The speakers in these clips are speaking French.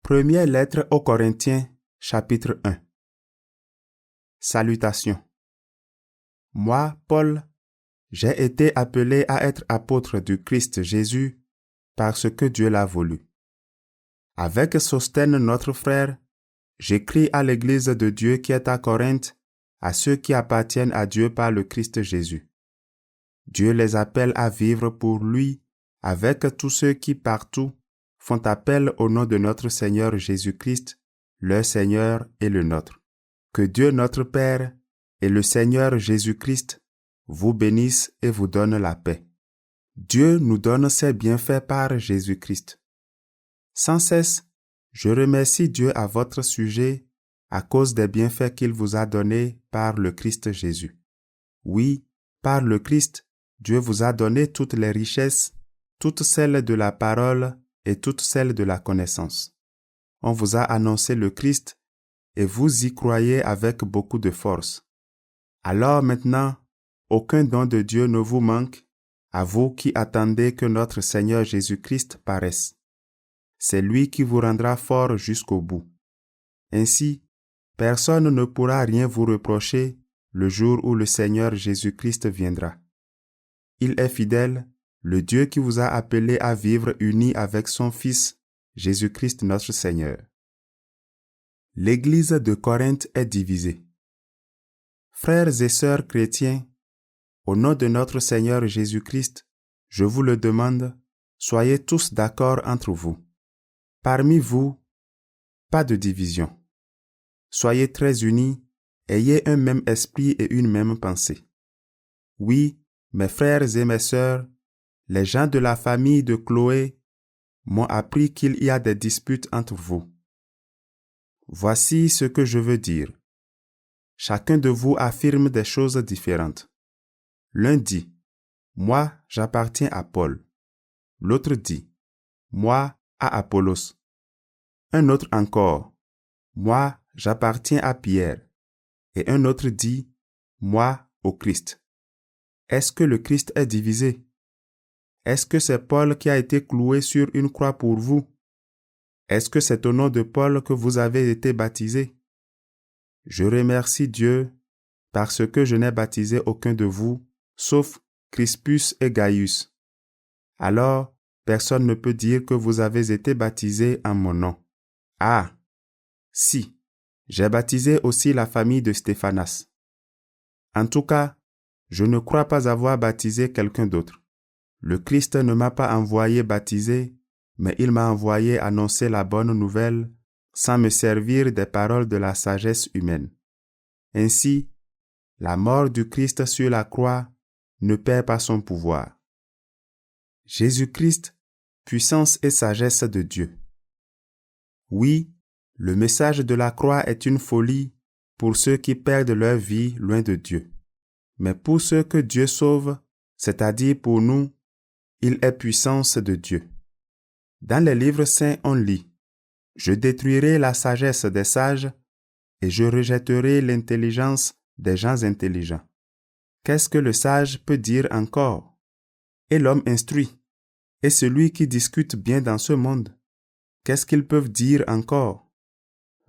Première lettre aux Corinthiens, chapitre 1. Salutations. Moi, Paul, j'ai été appelé à être apôtre du Christ Jésus parce que Dieu l'a voulu. Avec Sostène, notre frère, j'écris à l'Église de Dieu qui est à Corinthe, à ceux qui appartiennent à Dieu par le Christ Jésus. Dieu les appelle à vivre pour lui avec tous ceux qui partout font appel au nom de notre Seigneur Jésus-Christ, leur Seigneur et le nôtre. Que Dieu notre Père et le Seigneur Jésus-Christ vous bénissent et vous donnent la paix. Dieu nous donne ses bienfaits par Jésus-Christ. Sans cesse, je remercie Dieu à votre sujet à cause des bienfaits qu'il vous a donnés par le Christ Jésus. Oui, par le Christ, Dieu vous a donné toutes les richesses, toutes celles de la parole et toutes celles de la connaissance. On vous a annoncé le Christ et vous y croyez avec beaucoup de force. Alors maintenant, aucun don de Dieu ne vous manque, à vous qui attendez que notre Seigneur Jésus-Christ paraisse. C'est lui qui vous rendra fort jusqu'au bout. Ainsi, personne ne pourra rien vous reprocher le jour où le Seigneur Jésus-Christ viendra. Il est fidèle, le Dieu qui vous a appelé à vivre unis avec son Fils, Jésus-Christ notre Seigneur. L'Église de Corinthe est divisée. Frères et sœurs chrétiens, au nom de notre Seigneur Jésus-Christ, je vous le demande, soyez tous d'accord entre vous. Parmi vous, pas de division. Soyez très unis, ayez un même esprit et une même pensée. Oui, mes frères et mes sœurs, les gens de la famille de Chloé m'ont appris qu'il y a des disputes entre vous. Voici ce que je veux dire. Chacun de vous affirme des choses différentes. L'un dit, « Moi, j'appartiens à Paul. » L'autre dit, « Moi, à Apollos. » Un autre encore, « Moi, j'appartiens à Pierre. » Et un autre dit, « Moi, au Christ. » Est-ce que le Christ est divisé? Est-ce que c'est Paul qui a été cloué sur une croix pour vous? Est-ce que c'est au nom de Paul que vous avez été baptisés? Je remercie Dieu parce que je n'ai baptisé aucun de vous, sauf Crispus et Gaius. Alors, personne ne peut dire que vous avez été baptisés en mon nom. Ah! Si, j'ai baptisé aussi la famille de Stéphanas. En tout cas, je ne crois pas avoir baptisé quelqu'un d'autre. Le Christ ne m'a pas envoyé baptiser, mais il m'a envoyé annoncer la bonne nouvelle sans me servir des paroles de la sagesse humaine. Ainsi, la mort du Christ sur la croix ne perd pas son pouvoir. Jésus-Christ, puissance et sagesse de Dieu. Oui, le message de la croix est une folie pour ceux qui perdent leur vie loin de Dieu. Mais pour ceux que Dieu sauve, c'est-à-dire pour nous, il est puissance de Dieu. Dans les livres saints, on lit « Je détruirai la sagesse des sages et je rejetterai l'intelligence des gens intelligents. » Qu'est-ce que le sage peut dire encore? Et l'homme instruit, et celui qui discute bien dans ce monde, qu'est-ce qu'ils peuvent dire encore?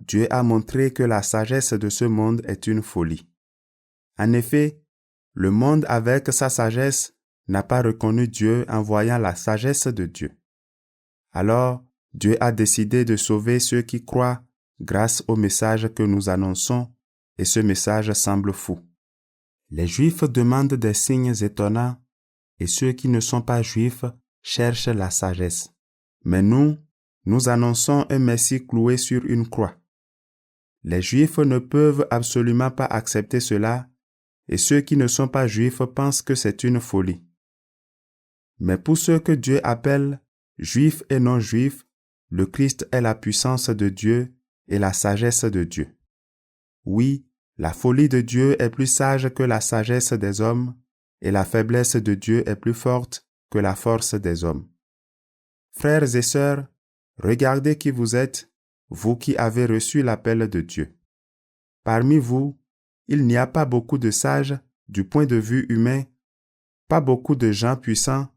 Dieu a montré que la sagesse de ce monde est une folie. En effet, le monde avec sa sagesse n'a pas reconnu Dieu en voyant la sagesse de Dieu. Alors, Dieu a décidé de sauver ceux qui croient grâce au message que nous annonçons, et ce message semble fou. Les Juifs demandent des signes étonnants, et ceux qui ne sont pas Juifs cherchent la sagesse. Mais nous annonçons un Messie cloué sur une croix. Les Juifs ne peuvent absolument pas accepter cela, et ceux qui ne sont pas Juifs pensent que c'est une folie. Mais pour ceux que Dieu appelle Juifs et non-Juifs, le Christ est la puissance de Dieu et la sagesse de Dieu. Oui, la folie de Dieu est plus sage que la sagesse des hommes, et la faiblesse de Dieu est plus forte que la force des hommes. Frères et sœurs, regardez qui vous êtes, vous qui avez reçu l'appel de Dieu. Parmi vous, il n'y a pas beaucoup de sages du point de vue humain, pas beaucoup de gens puissants,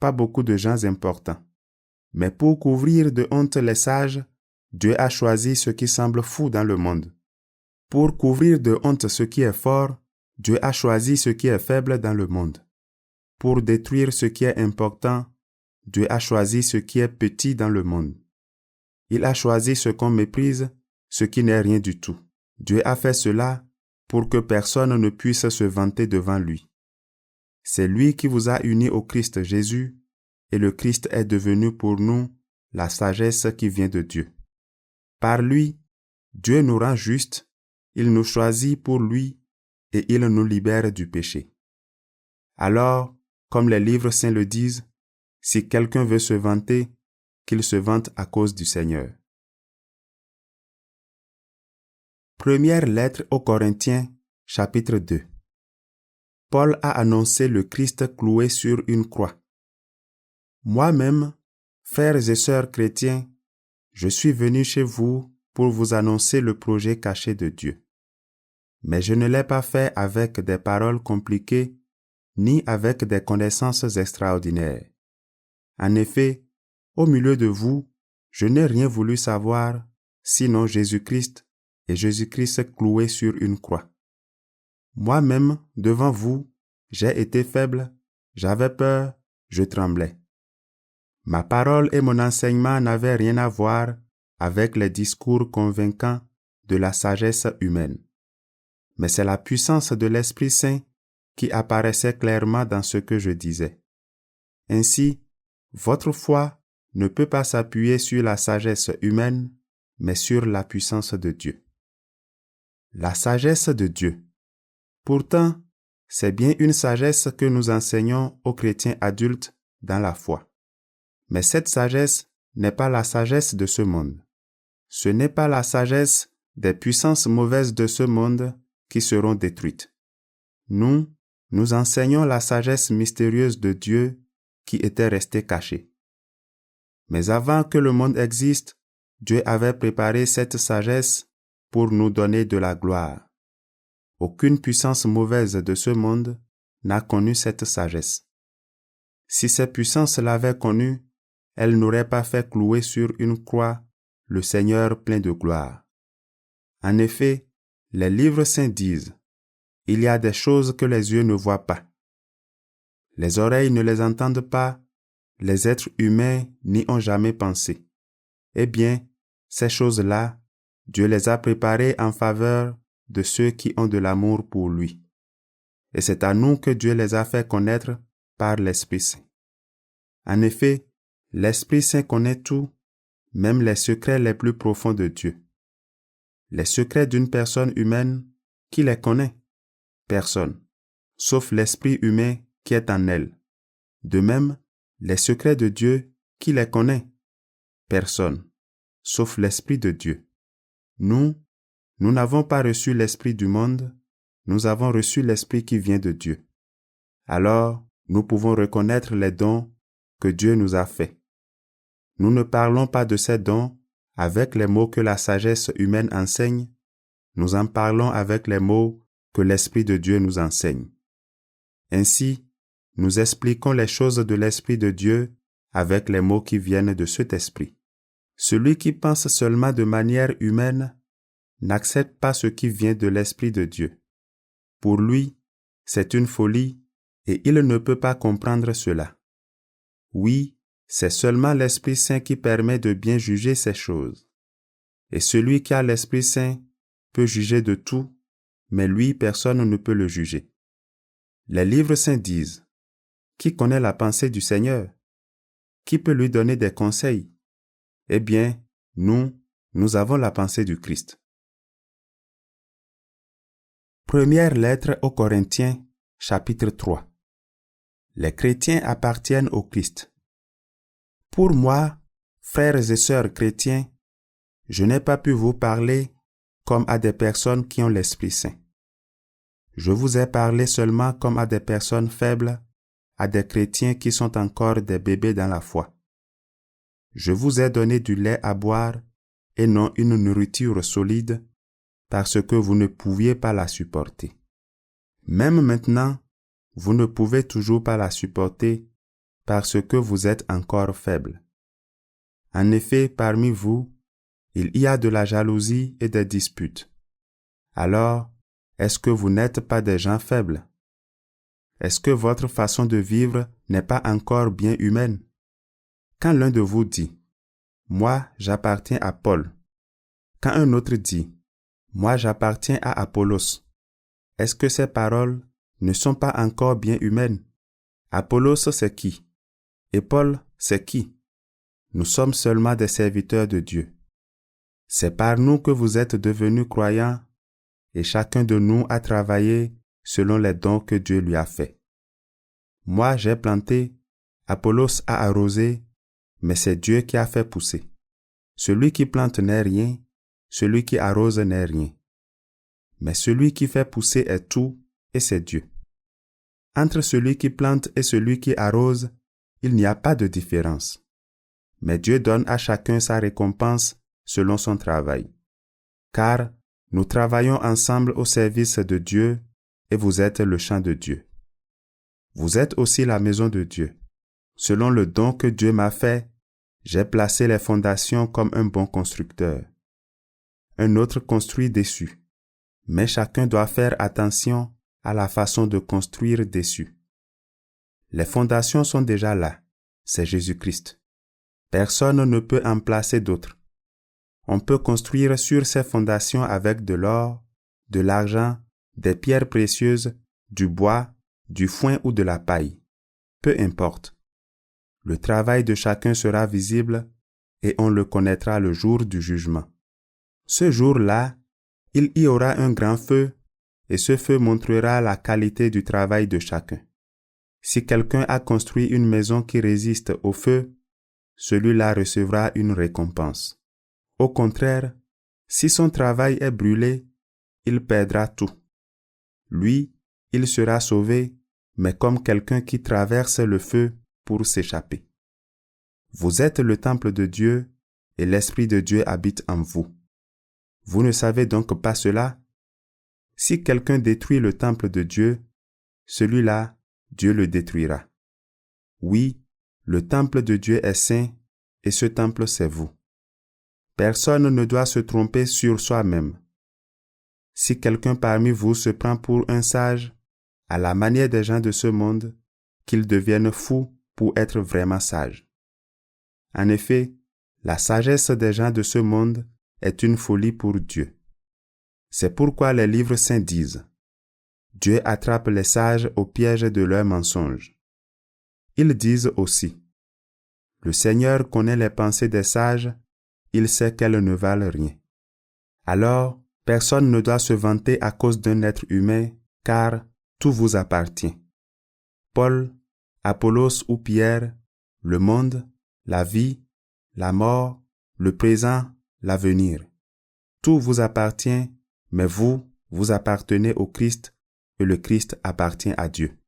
pas beaucoup de gens importants. Mais pour couvrir de honte les sages, Dieu a choisi ce qui semble fou dans le monde. Pour couvrir de honte ce qui est fort, Dieu a choisi ce qui est faible dans le monde. Pour détruire ce qui est important, Dieu a choisi ce qui est petit dans le monde. Il a choisi ce qu'on méprise, ce qui n'est rien du tout. Dieu a fait cela pour que personne ne puisse se vanter devant lui. C'est lui qui vous a unis au Christ Jésus, et le Christ est devenu pour nous la sagesse qui vient de Dieu. Par lui, Dieu nous rend justes, il nous choisit pour lui et il nous libère du péché. Alors, comme les livres saints le disent, si quelqu'un veut se vanter, qu'il se vante à cause du Seigneur. Première lettre aux Corinthiens, chapitre 2. Paul a annoncé le Christ cloué sur une croix. Moi-même, frères et sœurs chrétiens, je suis venu chez vous pour vous annoncer le projet caché de Dieu. Mais je ne l'ai pas fait avec des paroles compliquées, ni avec des connaissances extraordinaires. En effet, au milieu de vous, je n'ai rien voulu savoir, sinon Jésus-Christ et Jésus-Christ cloué sur une croix. Moi-même, devant vous, j'ai été faible, j'avais peur, je tremblais. Ma parole et mon enseignement n'avaient rien à voir avec les discours convaincants de la sagesse humaine. Mais c'est la puissance de l'Esprit Saint qui apparaissait clairement dans ce que je disais. Ainsi, votre foi ne peut pas s'appuyer sur la sagesse humaine, mais sur la puissance de Dieu. La sagesse de Dieu. Pourtant, c'est bien une sagesse que nous enseignons aux chrétiens adultes dans la foi. Mais cette sagesse n'est pas la sagesse de ce monde. Ce n'est pas la sagesse des puissances mauvaises de ce monde qui seront détruites. Nous enseignons la sagesse mystérieuse de Dieu qui était restée cachée. Mais avant que le monde existe, Dieu avait préparé cette sagesse pour nous donner de la gloire. Aucune puissance mauvaise de ce monde n'a connu cette sagesse. Si ces puissances l'avaient connue, elles n'auraient pas fait clouer sur une croix le Seigneur plein de gloire. En effet, les livres saints disent, « Il y a des choses que les yeux ne voient pas. Les oreilles ne les entendent pas, les êtres humains n'y ont jamais pensé. » Eh bien, ces choses-là, Dieu les a préparées en faveur de ceux qui ont de l'amour pour lui. Et c'est à nous que Dieu les a fait connaître par l'Esprit Saint. En effet, l'Esprit Saint connaît tout, même les secrets les plus profonds de Dieu. Les secrets d'une personne humaine, qui les connaît? Personne, sauf l'esprit humain qui est en elle. De même, les secrets de Dieu, qui les connaît? Personne, sauf l'Esprit de Dieu. Nous n'avons pas reçu l'Esprit du monde, nous avons reçu l'Esprit qui vient de Dieu. Alors, nous pouvons reconnaître les dons que Dieu nous a faits. Nous ne parlons pas de ces dons avec les mots que la sagesse humaine enseigne, nous en parlons avec les mots que l'Esprit de Dieu nous enseigne. Ainsi, nous expliquons les choses de l'Esprit de Dieu avec les mots qui viennent de cet Esprit. Celui qui pense seulement de manière humaine n'accepte pas ce qui vient de l'Esprit de Dieu. Pour lui, c'est une folie et il ne peut pas comprendre cela. Oui, c'est seulement l'Esprit Saint qui permet de bien juger ces choses. Et celui qui a l'Esprit Saint peut juger de tout, mais lui, personne ne peut le juger. Les livres saints disent, « Qui connaît la pensée du Seigneur? Qui peut lui donner des conseils? » Eh bien, nous avons la pensée du Christ. Première lettre aux Corinthiens, chapitre 3. Les chrétiens appartiennent au Christ. Pour moi, frères et sœurs chrétiens, je n'ai pas pu vous parler comme à des personnes qui ont l'Esprit Saint. Je vous ai parlé seulement comme à des personnes faibles, à des chrétiens qui sont encore des bébés dans la foi. Je vous ai donné du lait à boire et non une nourriture solide, parce que vous ne pouviez pas la supporter. Même maintenant, vous ne pouvez toujours pas la supporter parce que vous êtes encore faible. En effet, parmi vous, il y a de la jalousie et des disputes. Alors, est-ce que vous n'êtes pas des gens faibles? Est-ce que votre façon de vivre n'est pas encore bien humaine? Quand l'un de vous dit « Moi, j'appartiens à Paul », quand un autre dit « Moi, j'appartiens à Apollos », est-ce que ces paroles ne sont pas encore bien humaines? Apollos, c'est qui? Et Paul, c'est qui? Nous sommes seulement des serviteurs de Dieu. C'est par nous que vous êtes devenus croyants et chacun de nous a travaillé selon les dons que Dieu lui a faits. Moi, j'ai planté, Apollos a arrosé, mais c'est Dieu qui a fait pousser. Celui qui plante n'est rien, celui qui arrose n'est rien. Mais celui qui fait pousser est tout, et c'est Dieu. Entre celui qui plante et celui qui arrose, il n'y a pas de différence. Mais Dieu donne à chacun sa récompense selon son travail. Car nous travaillons ensemble au service de Dieu et vous êtes le champ de Dieu. Vous êtes aussi la maison de Dieu. Selon le don que Dieu m'a fait, j'ai placé les fondations comme un bon constructeur. Un autre construit dessus. Mais chacun doit faire attention à la façon de construire dessus. Les fondations sont déjà là, c'est Jésus-Christ. Personne ne peut en placer d'autres. On peut construire sur ces fondations avec de l'or, de l'argent, des pierres précieuses, du bois, du foin ou de la paille. Peu importe. Le travail de chacun sera visible et on le connaîtra le jour du jugement. Ce jour-là, il y aura un grand feu et ce feu montrera la qualité du travail de chacun. Si quelqu'un a construit une maison qui résiste au feu, celui-là recevra une récompense. Au contraire, si son travail est brûlé, il perdra tout. Lui, il sera sauvé, mais comme quelqu'un qui traverse le feu pour s'échapper. Vous êtes le temple de Dieu et l'Esprit de Dieu habite en vous. Vous ne savez donc pas cela? Si quelqu'un détruit le temple de Dieu, celui-là, Dieu le détruira. Oui, le temple de Dieu est saint et ce temple c'est vous. Personne ne doit se tromper sur soi-même. Si quelqu'un parmi vous se prend pour un sage, à la manière des gens de ce monde, qu'il devienne fou pour être vraiment sage. En effet, la sagesse des gens de ce monde est une folie pour Dieu. C'est pourquoi les livres saints disent « Dieu attrape les sages au piège de leurs mensonges ». Ils disent aussi « Le Seigneur connaît les pensées des sages, il sait qu'elles ne valent rien ». Alors, personne ne doit se vanter à cause d'un être humain, car tout vous appartient. Paul, Apollos ou Pierre, le monde, la vie, la mort, le présent, l'avenir. Tout vous appartient, mais vous, vous appartenez au Christ et le Christ appartient à Dieu.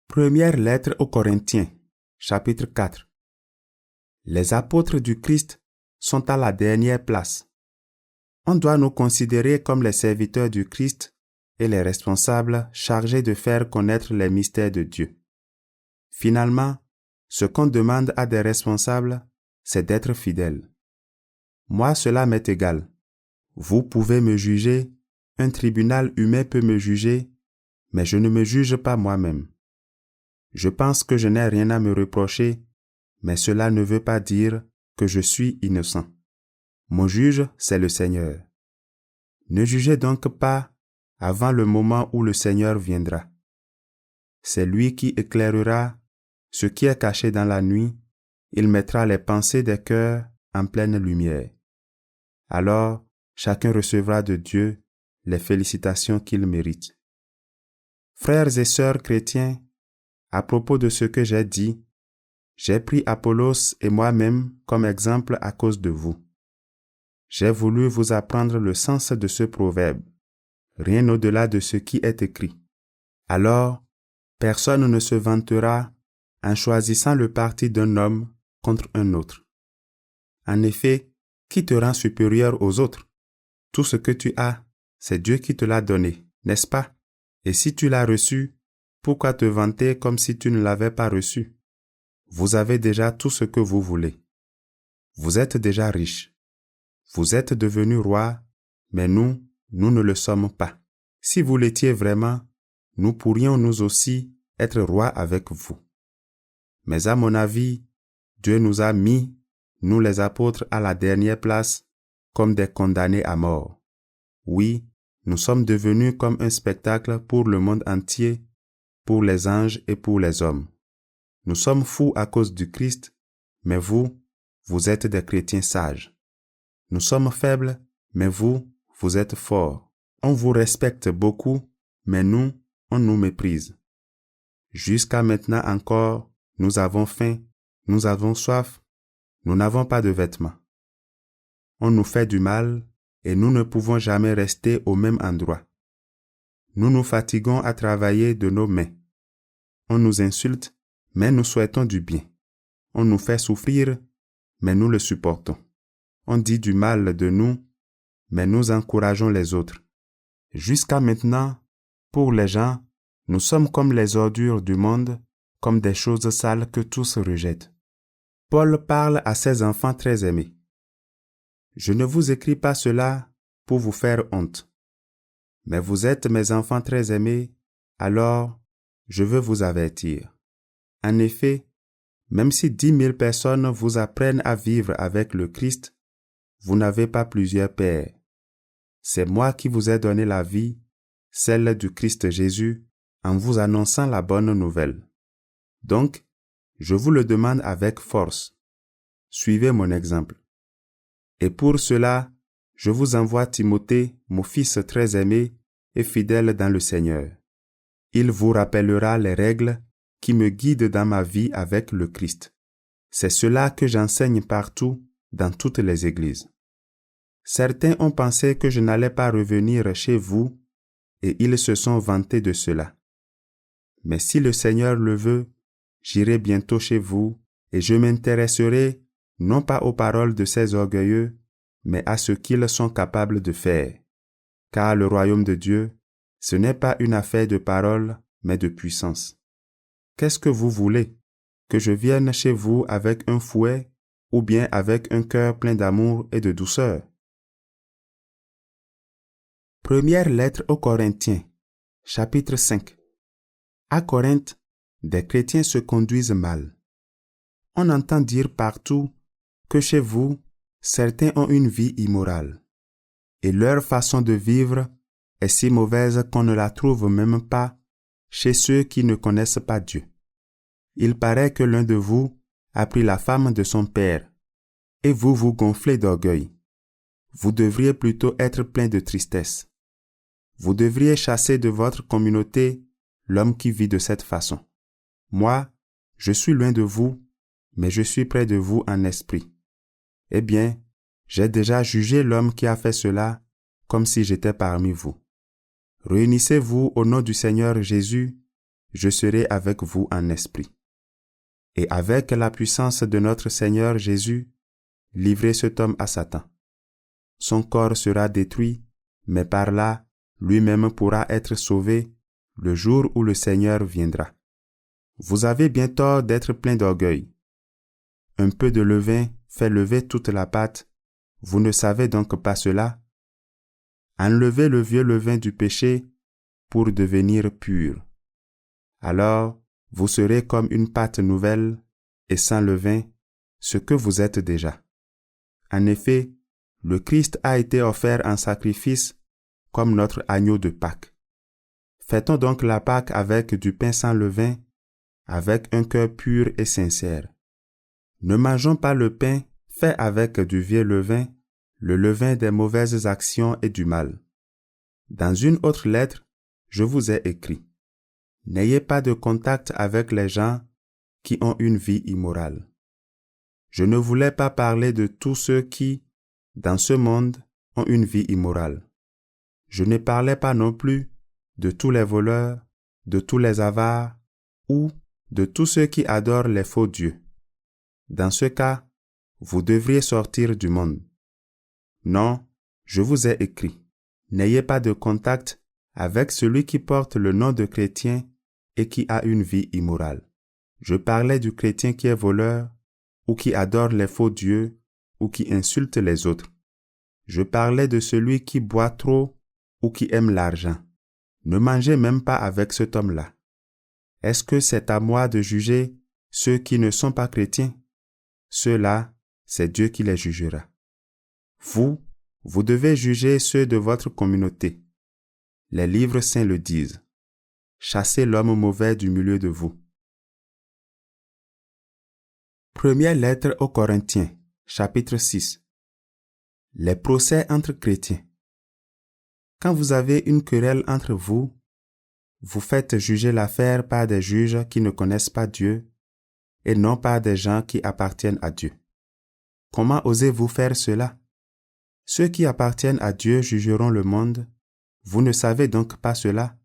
Première lettre aux Corinthiens, chapitre 4. Les apôtres du Christ sont à la dernière place. On doit nous considérer comme les serviteurs du Christ et les responsables chargés de faire connaître les mystères de Dieu. Finalement, ce qu'on demande à des responsables, c'est d'être fidèles. Moi, cela m'est égal. Vous pouvez me juger, un tribunal humain peut me juger, mais je ne me juge pas moi-même. Je pense que je n'ai rien à me reprocher, mais cela ne veut pas dire que je suis innocent. Mon juge, c'est le Seigneur. Ne jugez donc pas avant le moment où le Seigneur viendra. C'est lui qui éclairera ce qui est caché dans la nuit, il mettra les pensées des cœurs en pleine lumière. Alors, chacun recevra de Dieu les félicitations qu'il mérite. Frères et sœurs chrétiens, à propos de ce que j'ai dit, j'ai pris Apollos et moi-même comme exemple à cause de vous. J'ai voulu vous apprendre le sens de ce proverbe, rien au-delà de ce qui est écrit. Alors, personne ne se vantera en choisissant le parti d'un homme contre un autre. En effet, qui te rend supérieur aux autres? Tout ce que tu as, c'est Dieu qui te l'a donné, n'est-ce pas? Et si tu l'as reçu, pourquoi te vanter comme si tu ne l'avais pas reçu? Vous avez déjà tout ce que vous voulez. Vous êtes déjà riche. Vous êtes devenu roi, mais nous ne le sommes pas. Si vous l'étiez vraiment, nous pourrions nous aussi être rois avec vous. Mais à mon avis, Dieu nous a mis, nous les apôtres, à la dernière place, comme des condamnés à mort. Oui, nous sommes devenus comme un spectacle pour le monde entier, pour les anges et pour les hommes. Nous sommes fous à cause du Christ, mais vous êtes des chrétiens sages. Nous sommes faibles, mais vous êtes forts. On vous respecte beaucoup, mais nous, on nous méprise. Jusqu'à maintenant encore, nous avons faim, nous avons soif, nous n'avons pas de vêtements. On nous fait du mal et nous ne pouvons jamais rester au même endroit. Nous nous fatiguons à travailler de nos mains. On nous insulte, mais nous souhaitons du bien. On nous fait souffrir, mais nous le supportons. On dit du mal de nous, mais nous encourageons les autres. Jusqu'à maintenant, pour les gens, nous sommes comme les ordures du monde, comme des choses sales que tous rejettent. Paul parle à ses enfants très aimés. Je ne vous écris pas cela pour vous faire honte. Mais vous êtes mes enfants très aimés, alors je veux vous avertir. En effet, même si 10 000 personnes vous apprennent à vivre avec le Christ, vous n'avez pas plusieurs pères. C'est moi qui vous ai donné la vie, celle du Christ Jésus, en vous annonçant la bonne nouvelle. Donc, je vous le demande avec force. Suivez mon exemple. Et pour cela, je vous envoie Timothée, mon fils très aimé et fidèle dans le Seigneur. Il vous rappellera les règles qui me guident dans ma vie avec le Christ. C'est cela que j'enseigne partout, dans toutes les églises. Certains ont pensé que je n'allais pas revenir chez vous, et ils se sont vantés de cela. Mais si le Seigneur le veut, j'irai bientôt chez vous, et je m'intéresserai non pas aux paroles de ces orgueilleux, mais à ce qu'ils sont capables de faire. Car le royaume de Dieu, ce n'est pas une affaire de parole, mais de puissance. Qu'est-ce que vous voulez? Que je vienne chez vous avec un fouet ou bien avec un cœur plein d'amour et de douceur? Première lettre aux Corinthiens, chapitre 5. À Corinthe, des chrétiens se conduisent mal. On entend dire partout que chez vous, certains ont une vie immorale. Et leur façon de vivre est si mauvaise qu'on ne la trouve même pas chez ceux qui ne connaissent pas Dieu. Il paraît que l'un de vous a pris la femme de son père, et vous vous gonflez d'orgueil. Vous devriez plutôt être plein de tristesse. Vous devriez chasser de votre communauté l'homme qui vit de cette façon. Moi, je suis loin de vous, mais je suis près de vous en esprit. Eh bien, j'ai déjà jugé l'homme qui a fait cela comme si j'étais parmi vous. Réunissez-vous au nom du Seigneur Jésus, je serai avec vous en esprit. Et avec la puissance de notre Seigneur Jésus, livrez cet homme à Satan. Son corps sera détruit, mais par là, lui-même pourra être sauvé le jour où le Seigneur viendra. Vous avez bien tort d'être plein d'orgueil. Un peu de levain fait lever toute la pâte. Vous ne savez donc pas cela? Enlevez le vieux levain du péché pour devenir pur. Alors, vous serez comme une pâte nouvelle et sans levain, ce que vous êtes déjà. En effet, le Christ a été offert en sacrifice comme notre agneau de Pâques. Fêtons donc la Pâque avec du pain sans levain, avec un cœur pur et sincère. Ne mangeons pas le pain fait avec du vieux levain, le levain des mauvaises actions et du mal. Dans une autre lettre, je vous ai écrit: n'ayez pas de contact avec les gens qui ont une vie immorale. Je ne voulais pas parler de tous ceux qui, dans ce monde, ont une vie immorale. Je ne parlais pas non plus de tous les voleurs, de tous les avares ou de tous ceux qui adorent les faux dieux. Dans ce cas, vous devriez sortir du monde. Non, je vous ai écrit: n'ayez pas de contact avec celui qui porte le nom de chrétien et qui a une vie immorale. Je parlais du chrétien qui est voleur ou qui adore les faux dieux ou qui insulte les autres. Je parlais de celui qui boit trop ou qui aime l'argent. Ne mangez même pas avec cet homme-là. Est-ce que c'est à moi de juger ceux qui ne sont pas chrétiens? Ceux-là, c'est Dieu qui les jugera. Vous devez juger ceux de votre communauté. Les livres saints le disent. Chassez l'homme mauvais du milieu de vous. Première lettre aux Corinthiens, chapitre 6. Les procès entre chrétiens. Quand vous avez une querelle entre vous, vous faites juger l'affaire par des juges qui ne connaissent pas Dieu et non par des gens qui appartiennent à Dieu. Comment osez-vous faire cela? Ceux qui appartiennent à Dieu jugeront le monde. Vous ne savez donc pas cela?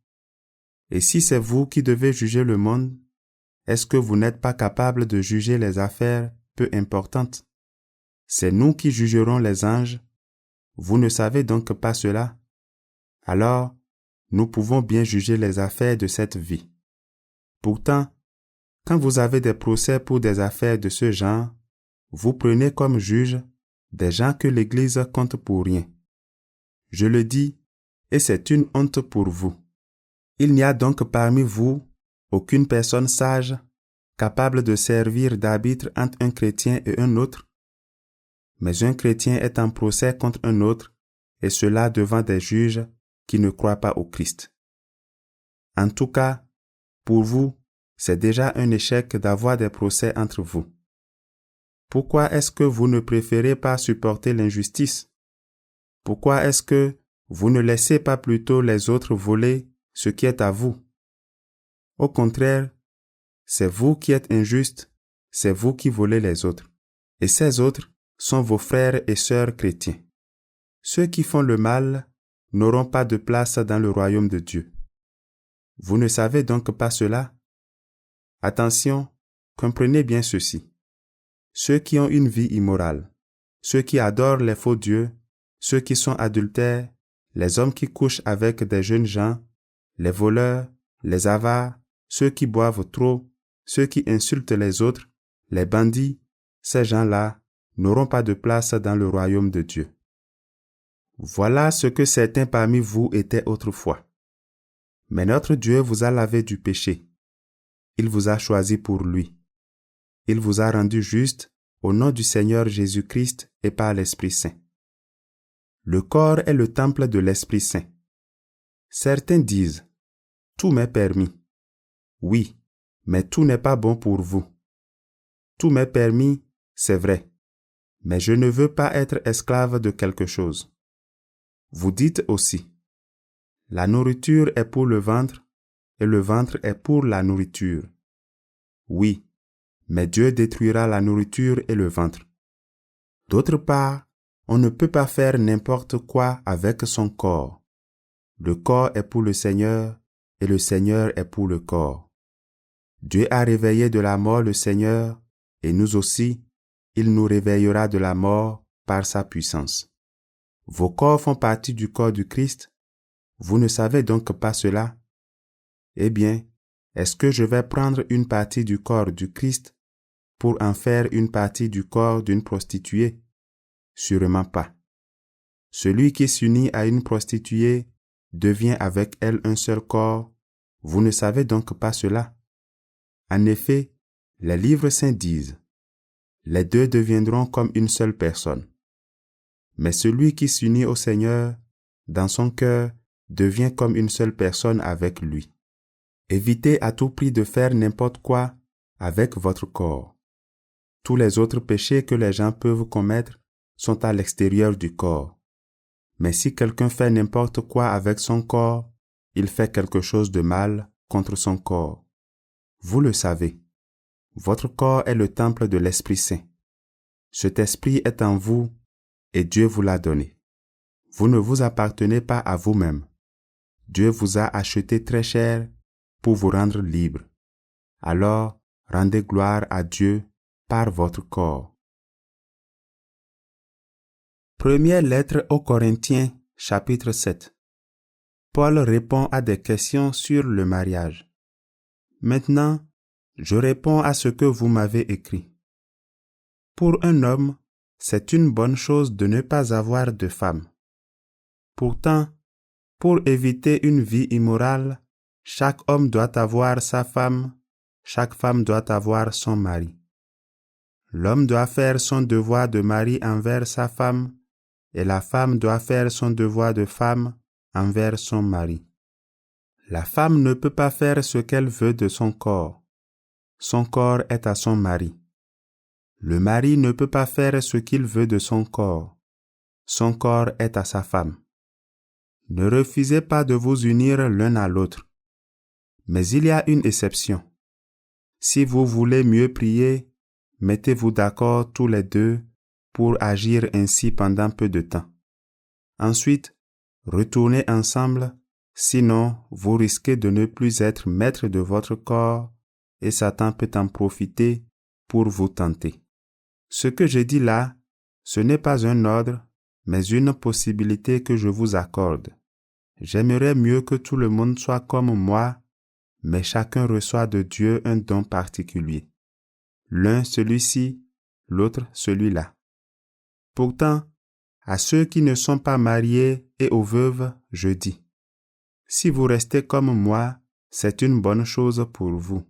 Et si c'est vous qui devez juger le monde, est-ce que vous n'êtes pas capable de juger les affaires peu importantes? C'est nous qui jugerons les anges. Vous ne savez donc pas cela? Alors, nous pouvons bien juger les affaires de cette vie. Pourtant, quand vous avez des procès pour des affaires de ce genre, vous prenez comme juges des gens que l'Église compte pour rien. Je le dis, et c'est une honte pour vous. Il n'y a donc parmi vous aucune personne sage capable de servir d'arbitre entre un chrétien et un autre. Mais un chrétien est en procès contre un autre, et cela devant des juges qui ne croient pas au Christ. En tout cas, pour vous, c'est déjà un échec d'avoir des procès entre vous. Pourquoi est-ce que vous ne préférez pas supporter l'injustice? Pourquoi est-ce que vous ne laissez pas plutôt les autres voler ce qui est à vous? Au contraire, c'est vous qui êtes injuste, c'est vous qui volez les autres. Et ces autres sont vos frères et sœurs chrétiens. Ceux qui font le mal n'auront pas de place dans le royaume de Dieu. Vous ne savez donc pas cela? Attention, comprenez bien ceci. Ceux qui ont une vie immorale, ceux qui adorent les faux dieux, ceux qui sont adultères, les hommes qui couchent avec des jeunes gens, les voleurs, les avares, ceux qui boivent trop, ceux qui insultent les autres, les bandits, ces gens-là n'auront pas de place dans le royaume de Dieu. Voilà ce que certains parmi vous étaient autrefois. Mais notre Dieu vous a lavé du péché. Il vous a choisi pour lui. Il vous a rendu juste au nom du Seigneur Jésus-Christ et par l'Esprit Saint. Le corps est le temple de l'Esprit Saint. Certains disent, « Tout m'est permis. » Oui, mais tout n'est pas bon pour vous. Tout m'est permis, c'est vrai, mais je ne veux pas être esclave de quelque chose. Vous dites aussi, « La nourriture est pour le ventre et le ventre est pour la nourriture. » Oui, mais Dieu détruira la nourriture et le ventre. D'autre part, on ne peut pas faire n'importe quoi avec son corps. Le corps est pour le Seigneur et le Seigneur est pour le corps. Dieu a réveillé de la mort le Seigneur et nous aussi, il nous réveillera de la mort par sa puissance. Vos corps font partie du corps du Christ. Vous ne savez donc pas cela? Eh bien, est-ce que je vais prendre une partie du corps du Christ pour en faire une partie du corps d'une prostituée? Sûrement pas. Celui qui s'unit à une prostituée devient avec elle un seul corps. Vous ne savez donc pas cela? En effet, les livres saints disent, « Les deux deviendront comme une seule personne. » Mais celui qui s'unit au Seigneur, dans son cœur, devient comme une seule personne avec lui. Évitez à tout prix de faire n'importe quoi avec votre corps. Tous les autres péchés que les gens peuvent commettre sont à l'extérieur du corps. Mais si quelqu'un fait n'importe quoi avec son corps, il fait quelque chose de mal contre son corps. Vous le savez. Votre corps est le temple de l'Esprit Saint. Cet esprit est en vous et Dieu vous l'a donné. Vous ne vous appartenez pas à vous-même. Dieu vous a acheté très cher pour vous rendre libre. Alors, rendez gloire à Dieu par votre corps. Première lettre aux Corinthiens, chapitre 7. Paul répond à des questions sur le mariage. Maintenant, je réponds à ce que vous m'avez écrit. Pour un homme, c'est une bonne chose de ne pas avoir de femme. Pourtant, pour éviter une vie immorale, chaque homme doit avoir sa femme, chaque femme doit avoir son mari. L'homme doit faire son devoir de mari envers sa femme, et la femme doit faire son devoir de femme envers son mari. La femme ne peut pas faire ce qu'elle veut de son corps. Son corps est à son mari. Le mari ne peut pas faire ce qu'il veut de son corps. Son corps est à sa femme. Ne refusez pas de vous unir l'un à l'autre. Mais il y a une exception. Si vous voulez mieux prier, mettez-vous d'accord tous les deux pour agir ainsi pendant peu de temps. Ensuite, retournez ensemble, sinon vous risquez de ne plus être maître de votre corps et Satan peut en profiter pour vous tenter. Ce que je dis là, ce n'est pas un ordre, mais une possibilité que je vous accorde. J'aimerais mieux que tout le monde soit comme moi, mais chacun reçoit de Dieu un don particulier. L'un celui-ci, l'autre celui-là. Pourtant, à ceux qui ne sont pas mariés et aux veuves, je dis, si vous restez comme moi, c'est une bonne chose pour vous.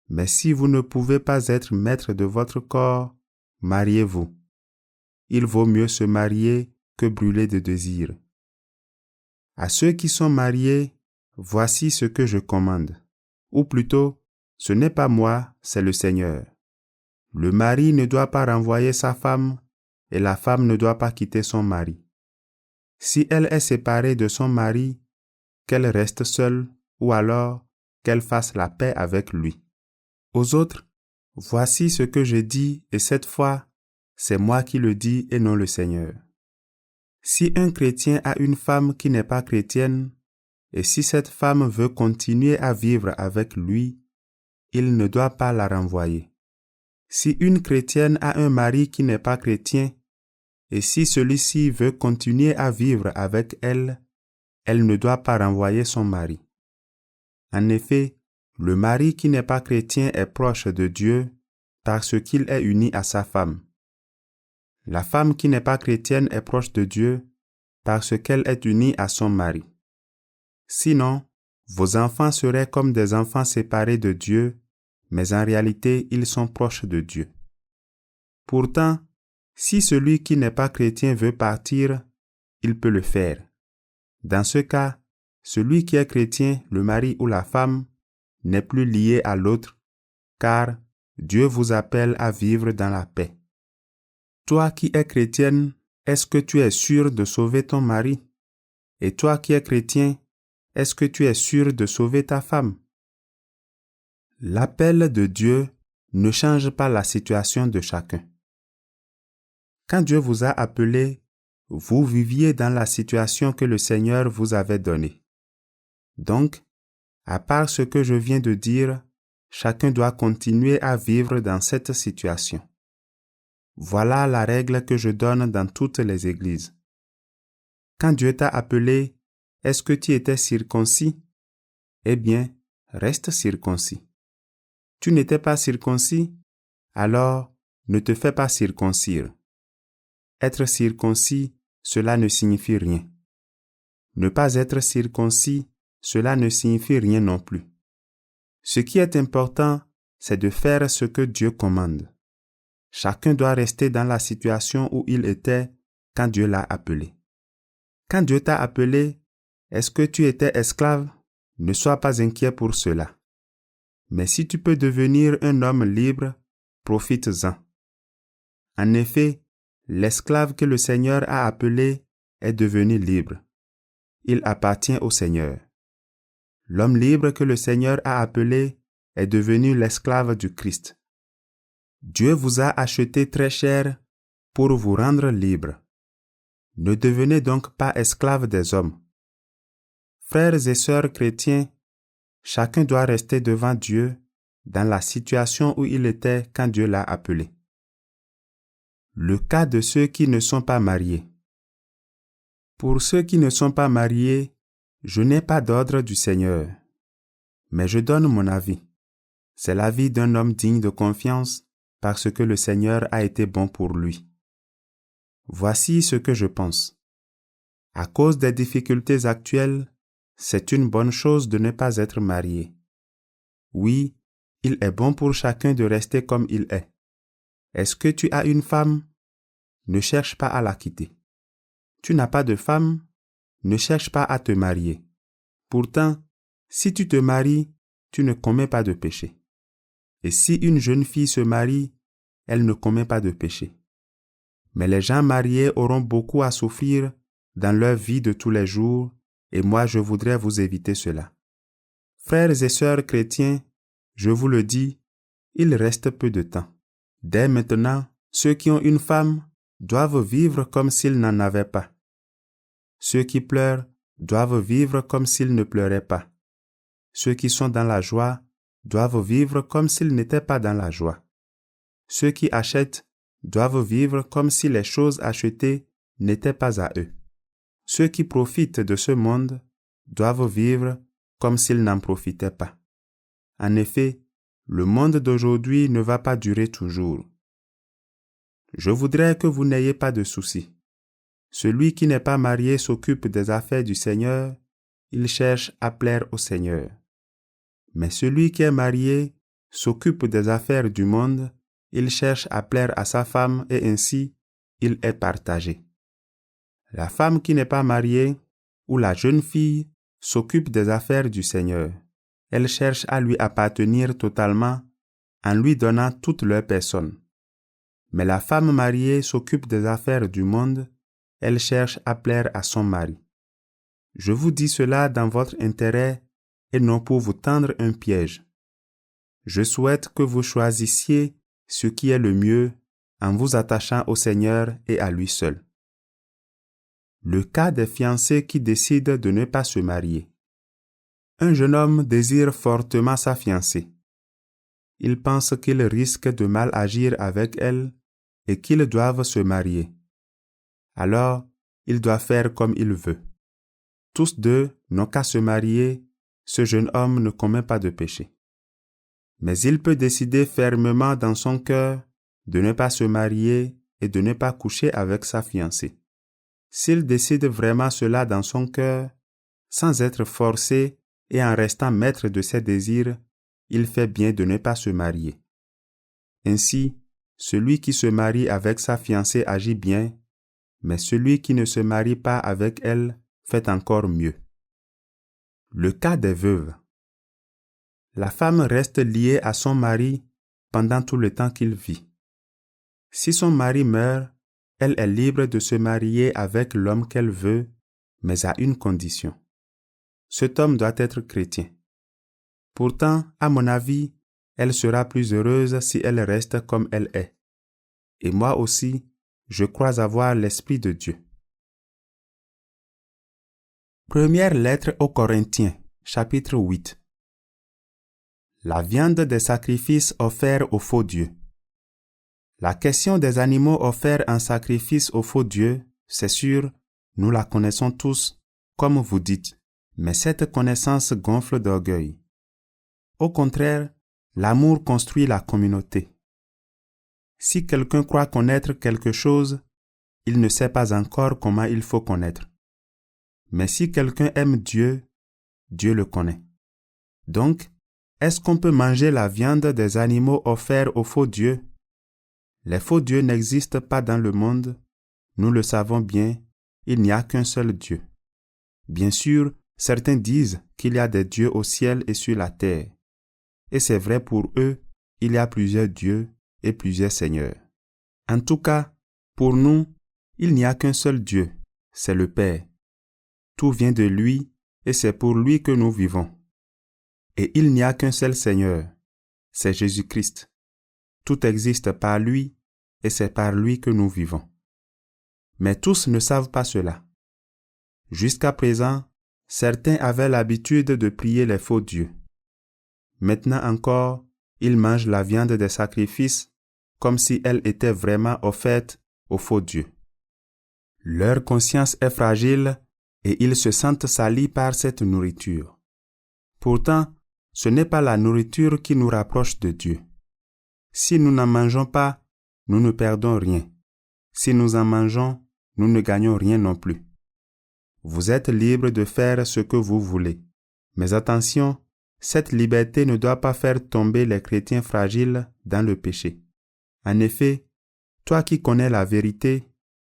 Mais si vous ne pouvez pas être maître de votre corps, mariez-vous. Il vaut mieux se marier que brûler de désir. À ceux qui sont mariés, voici ce que je commande. Ou plutôt, ce n'est pas moi, c'est le Seigneur. Le mari ne doit pas renvoyer sa femme et la femme ne doit pas quitter son mari. Si elle est séparée de son mari, qu'elle reste seule ou alors qu'elle fasse la paix avec lui. Aux autres, voici ce que je dis et cette fois, c'est moi qui le dis et non le Seigneur. Si un chrétien a une femme qui n'est pas chrétienne, et si cette femme veut continuer à vivre avec lui, il ne doit pas la renvoyer. Si une chrétienne a un mari qui n'est pas chrétien, et si celui-ci veut continuer à vivre avec elle, elle ne doit pas renvoyer son mari. En effet, le mari qui n'est pas chrétien est proche de Dieu parce qu'il est uni à sa femme. La femme qui n'est pas chrétienne est proche de Dieu parce qu'elle est unie à son mari. Sinon, vos enfants seraient comme des enfants séparés de Dieu, mais en réalité, ils sont proches de Dieu. Pourtant, si celui qui n'est pas chrétien veut partir, il peut le faire. Dans ce cas, celui qui est chrétien, le mari ou la femme, n'est plus lié à l'autre, car Dieu vous appelle à vivre dans la paix. Toi qui es chrétienne, est-ce que tu es sûr de sauver ton mari? Et toi qui es chrétien, est-ce que tu es sûr de sauver ta femme? L'appel de Dieu ne change pas la situation de chacun. Quand Dieu vous a appelé, vous viviez dans la situation que le Seigneur vous avait donnée. Donc, à part ce que je viens de dire, chacun doit continuer à vivre dans cette situation. Voilà la règle que je donne dans toutes les églises. Quand Dieu t'a appelé, est-ce que tu étais circoncis? Eh bien, reste circoncis. Tu n'étais pas circoncis? Alors, ne te fais pas circoncire. Être circoncis, cela ne signifie rien. Ne pas être circoncis, cela ne signifie rien non plus. Ce qui est important, c'est de faire ce que Dieu commande. Chacun doit rester dans la situation où il était quand Dieu l'a appelé. Quand Dieu t'a appelé, est-ce que tu étais esclave? Ne sois pas inquiet pour cela. Mais si tu peux devenir un homme libre, profites-en. En effet, l'esclave que le Seigneur a appelé est devenu libre. Il appartient au Seigneur. L'homme libre que le Seigneur a appelé est devenu l'esclave du Christ. Dieu vous a acheté très cher pour vous rendre libre. Ne devenez donc pas esclaves des hommes. Frères et sœurs chrétiens, chacun doit rester devant Dieu dans la situation où il était quand Dieu l'a appelé. Le cas de ceux qui ne sont pas mariés. Pour ceux qui ne sont pas mariés, je n'ai pas d'ordre du Seigneur, mais je donne mon avis. C'est l'avis d'un homme digne de confiance parce que le Seigneur a été bon pour lui. Voici ce que je pense. À cause des difficultés actuelles, c'est une bonne chose de ne pas être marié. Oui, il est bon pour chacun de rester comme il est. Est-ce que tu as une femme? Ne cherche pas à la quitter. Tu n'as pas de femme? Ne cherche pas à te marier. Pourtant, si tu te maries, tu ne commets pas de péché. Et si une jeune fille se marie, elle ne commet pas de péché. Mais les gens mariés auront beaucoup à souffrir dans leur vie de tous les jours, et moi je voudrais vous éviter cela. Frères et sœurs chrétiens, je vous le dis, il reste peu de temps. Dès maintenant, ceux qui ont une femme doivent vivre comme s'ils n'en avaient pas. Ceux qui pleurent doivent vivre comme s'ils ne pleuraient pas. Ceux qui sont dans la joie doivent vivre comme s'ils n'étaient pas dans la joie. Ceux qui achètent doivent vivre comme si les choses achetées n'étaient pas à eux. Ceux qui profitent de ce monde doivent vivre comme s'ils n'en profitaient pas. En effet, le monde d'aujourd'hui ne va pas durer toujours. Je voudrais que vous n'ayez pas de soucis. Celui qui n'est pas marié s'occupe des affaires du Seigneur, il cherche à plaire au Seigneur. Mais celui qui est marié s'occupe des affaires du monde, il cherche à plaire à sa femme et ainsi, il est partagé. La femme qui n'est pas mariée ou la jeune fille s'occupe des affaires du Seigneur. Elle cherche à lui appartenir totalement en lui donnant toute leur personne. Mais la femme mariée s'occupe des affaires du monde, elle cherche à plaire à son mari. Je vous dis cela dans votre intérêt et non pour vous tendre un piège. Je souhaite que vous choisissiez ce qui est le mieux en vous attachant au Seigneur et à lui seul. Le cas des fiancés qui décident de ne pas se marier. Un jeune homme désire fortement sa fiancée. Il pense qu'il risque de mal agir avec elle et qu'ils doivent se marier. Alors, il doit faire comme il veut. Tous deux n'ont qu'à se marier, ce jeune homme ne commet pas de péché. Mais il peut décider fermement dans son cœur de ne pas se marier et de ne pas coucher avec sa fiancée. S'il décide vraiment cela dans son cœur, sans être forcé et en restant maître de ses désirs, il fait bien de ne pas se marier. Ainsi, celui qui se marie avec sa fiancée agit bien, mais celui qui ne se marie pas avec elle fait encore mieux. Le cas des veuves. La femme reste liée à son mari pendant tout le temps qu'il vit. Si son mari meurt, elle est libre de se marier avec l'homme qu'elle veut, mais à une condition. Cet homme doit être chrétien. Pourtant, à mon avis, elle sera plus heureuse si elle reste comme elle est. Et moi aussi, je crois avoir l'Esprit de Dieu. Première lettre aux Corinthiens, chapitre 8. La viande des sacrifices offerts aux faux dieux. La question des animaux offerts en sacrifice aux faux dieux, c'est sûr, nous la connaissons tous, comme vous dites, mais cette connaissance gonfle d'orgueil. Au contraire, l'amour construit la communauté. Si quelqu'un croit connaître quelque chose, il ne sait pas encore comment il faut connaître. Mais si quelqu'un aime Dieu, Dieu le connaît. Donc, est-ce qu'on peut manger la viande des animaux offerts aux faux dieux? Les faux dieux n'existent pas dans le monde. Nous le savons bien, il n'y a qu'un seul Dieu. Bien sûr, certains disent qu'il y a des dieux au ciel et sur la terre. Et c'est vrai pour eux, il y a plusieurs dieux et plusieurs seigneurs. En tout cas, pour nous, il n'y a qu'un seul Dieu, c'est le Père. Tout vient de lui et c'est pour lui que nous vivons. Et il n'y a qu'un seul Seigneur, c'est Jésus-Christ. Tout existe par lui et c'est par lui que nous vivons. Mais tous ne savent pas cela. Jusqu'à présent, certains avaient l'habitude de prier les faux dieux. Maintenant encore, ils mangent la viande des sacrifices comme si elle était vraiment offerte aux faux dieux. Leur conscience est fragile et ils se sentent salis par cette nourriture. Pourtant, ce n'est pas la nourriture qui nous rapproche de Dieu. Si nous n'en mangeons pas, nous ne perdons rien. Si nous en mangeons, nous ne gagnons rien non plus. Vous êtes libre de faire ce que vous voulez. Mais attention, cette liberté ne doit pas faire tomber les chrétiens fragiles dans le péché. En effet, toi qui connais la vérité,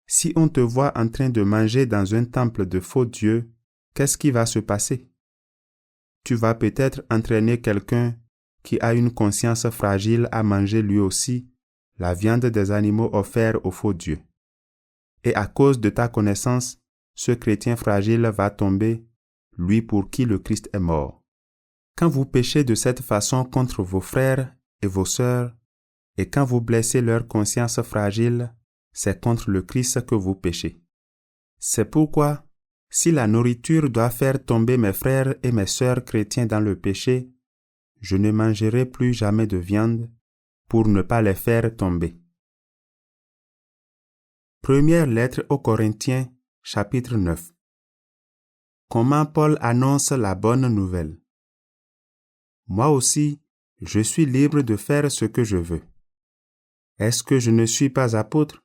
si on te voit en train de manger dans un temple de faux dieux, qu'est-ce qui va se passer? Tu vas peut-être entraîner quelqu'un qui a une conscience fragile à manger lui aussi la viande des animaux offerts aux faux dieux. Et à cause de ta connaissance, ce chrétien fragile va tomber, lui pour qui le Christ est mort. Quand vous péchez de cette façon contre vos frères et vos sœurs, et quand vous blessez leur conscience fragile, c'est contre le Christ que vous péchez. C'est pourquoi, si la nourriture doit faire tomber mes frères et mes sœurs chrétiens dans le péché, je ne mangerai plus jamais de viande pour ne pas les faire tomber. Première lettre aux Corinthiens, chapitre 9. Comment Paul annonce la bonne nouvelle? Moi aussi, je suis libre de faire ce que je veux. Est-ce que je ne suis pas apôtre?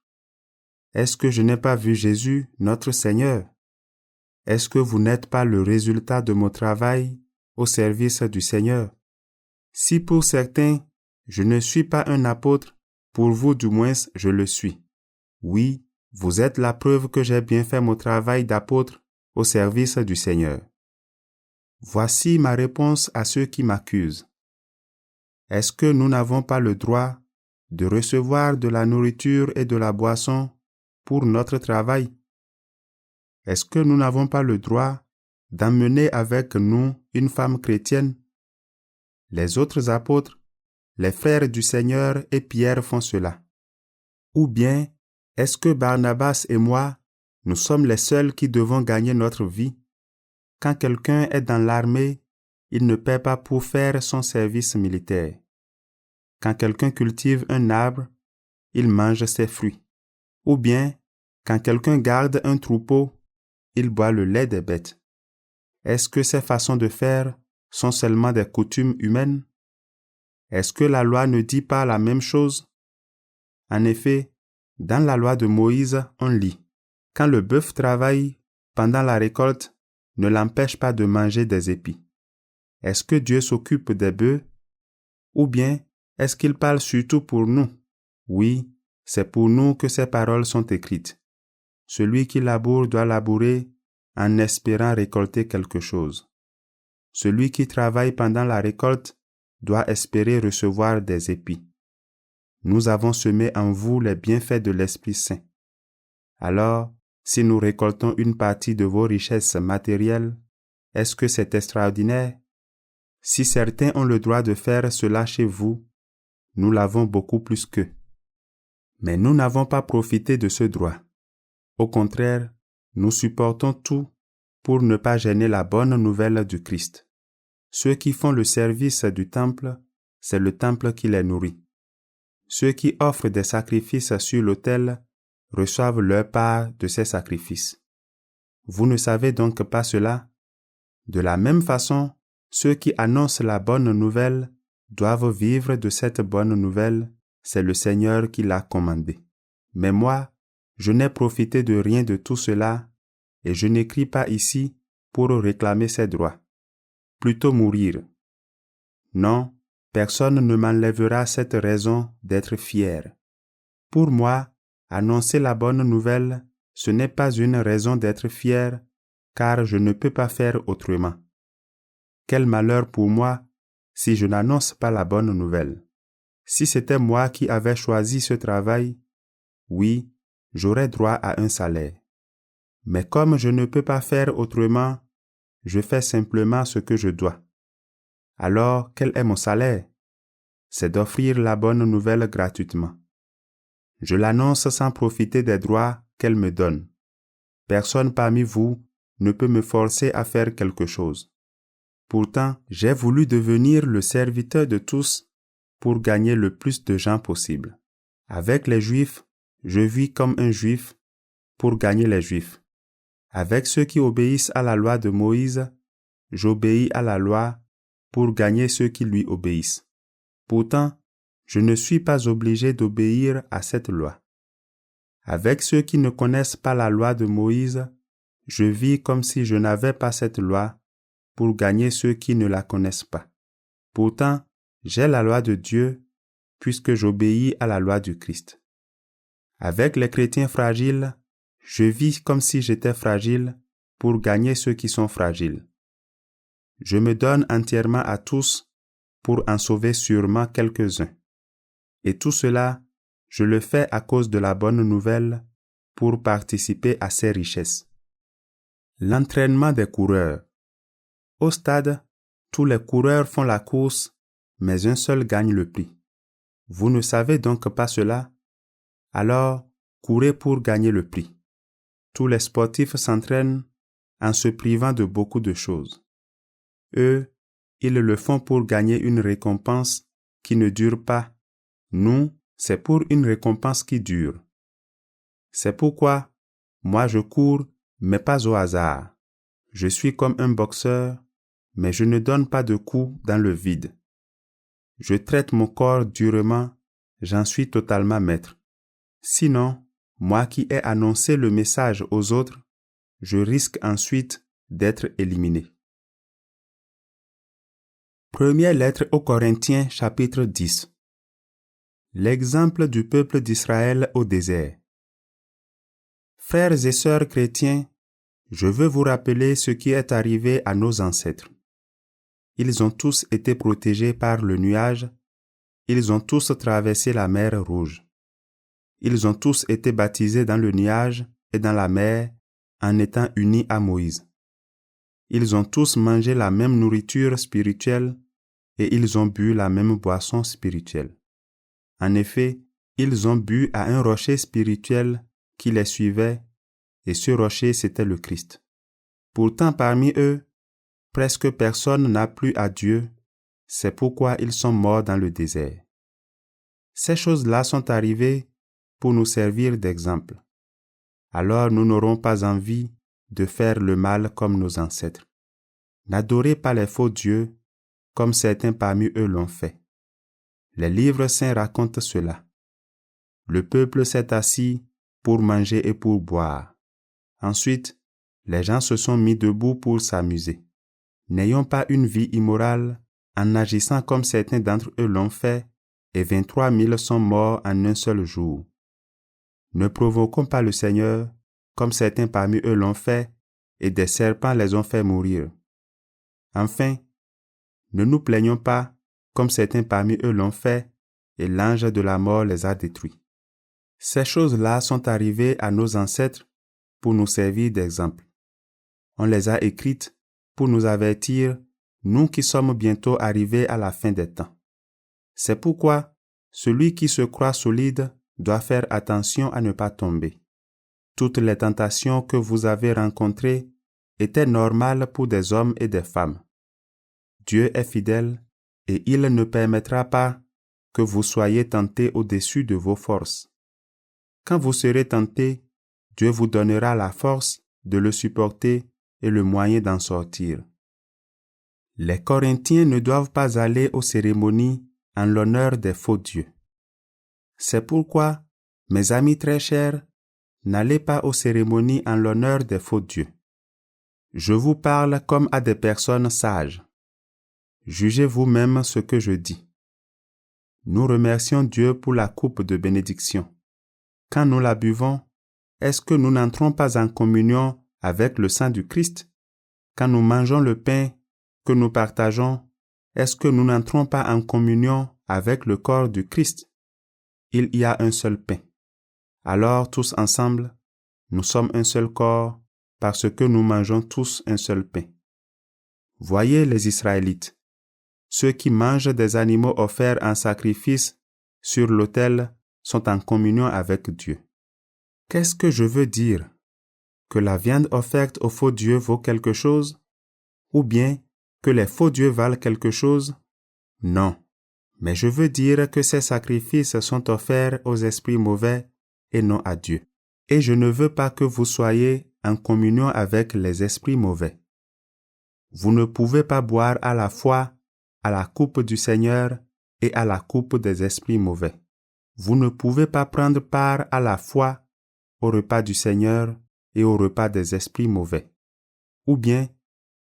Est-ce que je n'ai pas vu Jésus, notre Seigneur? Est-ce que vous n'êtes pas le résultat de mon travail au service du Seigneur? Si pour certains, je ne suis pas un apôtre, pour vous du moins je le suis. Oui, vous êtes la preuve que j'ai bien fait mon travail d'apôtre au service du Seigneur. Voici ma réponse à ceux qui m'accusent. Est-ce que nous n'avons pas le droit de recevoir de la nourriture et de la boisson pour notre travail? Est-ce que nous n'avons pas le droit d'emmener avec nous une femme chrétienne? Les autres apôtres, les frères du Seigneur et Pierre font cela. Ou bien, est-ce que Barnabas et moi, nous sommes les seuls qui devons gagner notre vie? Quand quelqu'un est dans l'armée, il ne paie pas pour faire son service militaire. Quand quelqu'un cultive un arbre, il mange ses fruits. Ou bien, quand quelqu'un garde un troupeau, il boit le lait des bêtes. Est-ce que ces façons de faire sont seulement des coutumes humaines? Est-ce que la loi ne dit pas la même chose? En effet, dans la loi de Moïse, on lit « Quand le bœuf travaille pendant la récolte, ne l'empêche pas de manger des épis. » Est-ce que Dieu s'occupe des bœufs? Ou bien, est-ce qu'il parle surtout pour nous? Oui, c'est pour nous que ces paroles sont écrites. Celui qui laboure doit labourer en espérant récolter quelque chose. Celui qui travaille pendant la récolte doit espérer recevoir des épis. Nous avons semé en vous les bienfaits de l'Esprit Saint. Alors, si nous récoltons une partie de vos richesses matérielles, est-ce que c'est extraordinaire? Si certains ont le droit de faire cela chez vous, nous l'avons beaucoup plus qu'eux. Mais nous n'avons pas profité de ce droit. Au contraire, nous supportons tout pour ne pas gêner la bonne nouvelle du Christ. Ceux qui font le service du temple, c'est le temple qui les nourrit. Ceux qui offrent des sacrifices sur l'autel reçoivent leur part de ces sacrifices. Vous ne savez donc pas cela? De la même façon, ceux qui annoncent la bonne nouvelle doivent vivre de cette bonne nouvelle, c'est le Seigneur qui l'a commandé. Mais moi, je n'ai profité de rien de tout cela, et je n'écris pas ici pour réclamer ces droits. Plutôt mourir. Non, personne ne m'enlèvera cette raison d'être fier. Pour moi, annoncer la bonne nouvelle, ce n'est pas une raison d'être fier, car je ne peux pas faire autrement. Quel malheur pour moi si je n'annonce pas la bonne nouvelle. Si c'était moi qui avais choisi ce travail, oui, j'aurais droit à un salaire. Mais comme je ne peux pas faire autrement, je fais simplement ce que je dois. Alors, quel est mon salaire? C'est d'offrir la bonne nouvelle gratuitement. Je l'annonce sans profiter des droits qu'elle me donne. Personne parmi vous ne peut me forcer à faire quelque chose. Pourtant, j'ai voulu devenir le serviteur de tous pour gagner le plus de gens possible. Avec les Juifs, je vis comme un Juif pour gagner les Juifs. Avec ceux qui obéissent à la loi de Moïse, j'obéis à la loi pour gagner ceux qui lui obéissent. Pourtant, je ne suis pas obligé d'obéir à cette loi. Avec ceux qui ne connaissent pas la loi de Moïse, je vis comme si je n'avais pas cette loi pour gagner ceux qui ne la connaissent pas. Pourtant, j'ai la loi de Dieu puisque j'obéis à la loi du Christ. Avec les chrétiens fragiles, je vis comme si j'étais fragile pour gagner ceux qui sont fragiles. Je me donne entièrement à tous pour en sauver sûrement quelques-uns. Et tout cela, je le fais à cause de la bonne nouvelle pour participer à ses richesses. L'entraînement des coureurs. Au stade, tous les coureurs font la course, mais un seul gagne le prix. Vous ne savez donc pas cela? Alors, courez pour gagner le prix. Tous les sportifs s'entraînent en se privant de beaucoup de choses. Eux, ils le font pour gagner une récompense qui ne dure pas. Nous, c'est pour une récompense qui dure. C'est pourquoi, moi je cours, mais pas au hasard. Je suis comme un boxeur, mais je ne donne pas de coups dans le vide. Je traite mon corps durement, j'en suis totalement maître. Sinon, moi qui ai annoncé le message aux autres, je risque ensuite d'être éliminé. Première lettre aux Corinthiens, chapitre 10. L'exemple du peuple d'Israël au désert. Frères et sœurs chrétiens, je veux vous rappeler ce qui est arrivé à nos ancêtres. Ils ont tous été protégés par le nuage, ils ont tous traversé la mer Rouge. Ils ont tous été baptisés dans le nuage et dans la mer en étant unis à Moïse. Ils ont tous mangé la même nourriture spirituelle et ils ont bu la même boisson spirituelle. En effet, ils ont bu à un rocher spirituel qui les suivait, et ce rocher c'était le Christ. Pourtant parmi eux, presque personne n'a plu à Dieu, c'est pourquoi ils sont morts dans le désert. Ces choses-là sont arrivées pour nous servir d'exemple. Alors nous n'aurons pas envie de faire le mal comme nos ancêtres. N'adorez pas les faux dieux, comme certains parmi eux l'ont fait. Les livres saints racontent cela. Le peuple s'est assis pour manger et pour boire. Ensuite, les gens se sont mis debout pour s'amuser. N'ayons pas une vie immorale en agissant comme certains d'entre eux l'ont fait, et 23 000 sont morts en un seul jour. Ne provoquons pas le Seigneur, comme certains parmi eux l'ont fait, et des serpents les ont fait mourir. Enfin, ne nous plaignons pas, comme certains parmi eux l'ont fait, et l'ange de la mort les a détruits. Ces choses-là sont arrivées à nos ancêtres pour nous servir d'exemple. On les a écrites pour nous avertir, nous qui sommes bientôt arrivés à la fin des temps. C'est pourquoi celui qui se croit solide doit faire attention à ne pas tomber. Toutes les tentations que vous avez rencontrées étaient normales pour des hommes et des femmes. Dieu est fidèle et il ne permettra pas que vous soyez tentés au-dessus de vos forces. Quand vous serez tentés, Dieu vous donnera la force de le supporter et le moyen d'en sortir. Les Corinthiens ne doivent pas aller aux cérémonies en l'honneur des faux dieux. C'est pourquoi, mes amis très chers, n'allez pas aux cérémonies en l'honneur des faux dieux. Je vous parle comme à des personnes sages. Jugez vous-même ce que je dis. Nous remercions Dieu pour la coupe de bénédiction. Quand nous la buvons, est-ce que nous n'entrons pas en communion avec le sang du Christ? Quand nous mangeons le pain que nous partageons, est-ce que nous n'entrons pas en communion avec le corps du Christ? Il y a un seul pain. Alors tous ensemble, nous sommes un seul corps parce que nous mangeons tous un seul pain. Voyez les Israélites. Ceux qui mangent des animaux offerts en sacrifice sur l'autel sont en communion avec Dieu. Qu'est-ce que je veux dire? Que la viande offerte aux faux dieux vaut quelque chose? Ou bien que les faux dieux valent quelque chose? Non, mais je veux dire que ces sacrifices sont offerts aux esprits mauvais et non à Dieu. Et je ne veux pas que vous soyez en communion avec les esprits mauvais. Vous ne pouvez pas boire à la fois à la coupe du Seigneur et à la coupe des esprits mauvais. Vous ne pouvez pas prendre part à la fois au repas du Seigneur et au repas des esprits mauvais? Ou bien,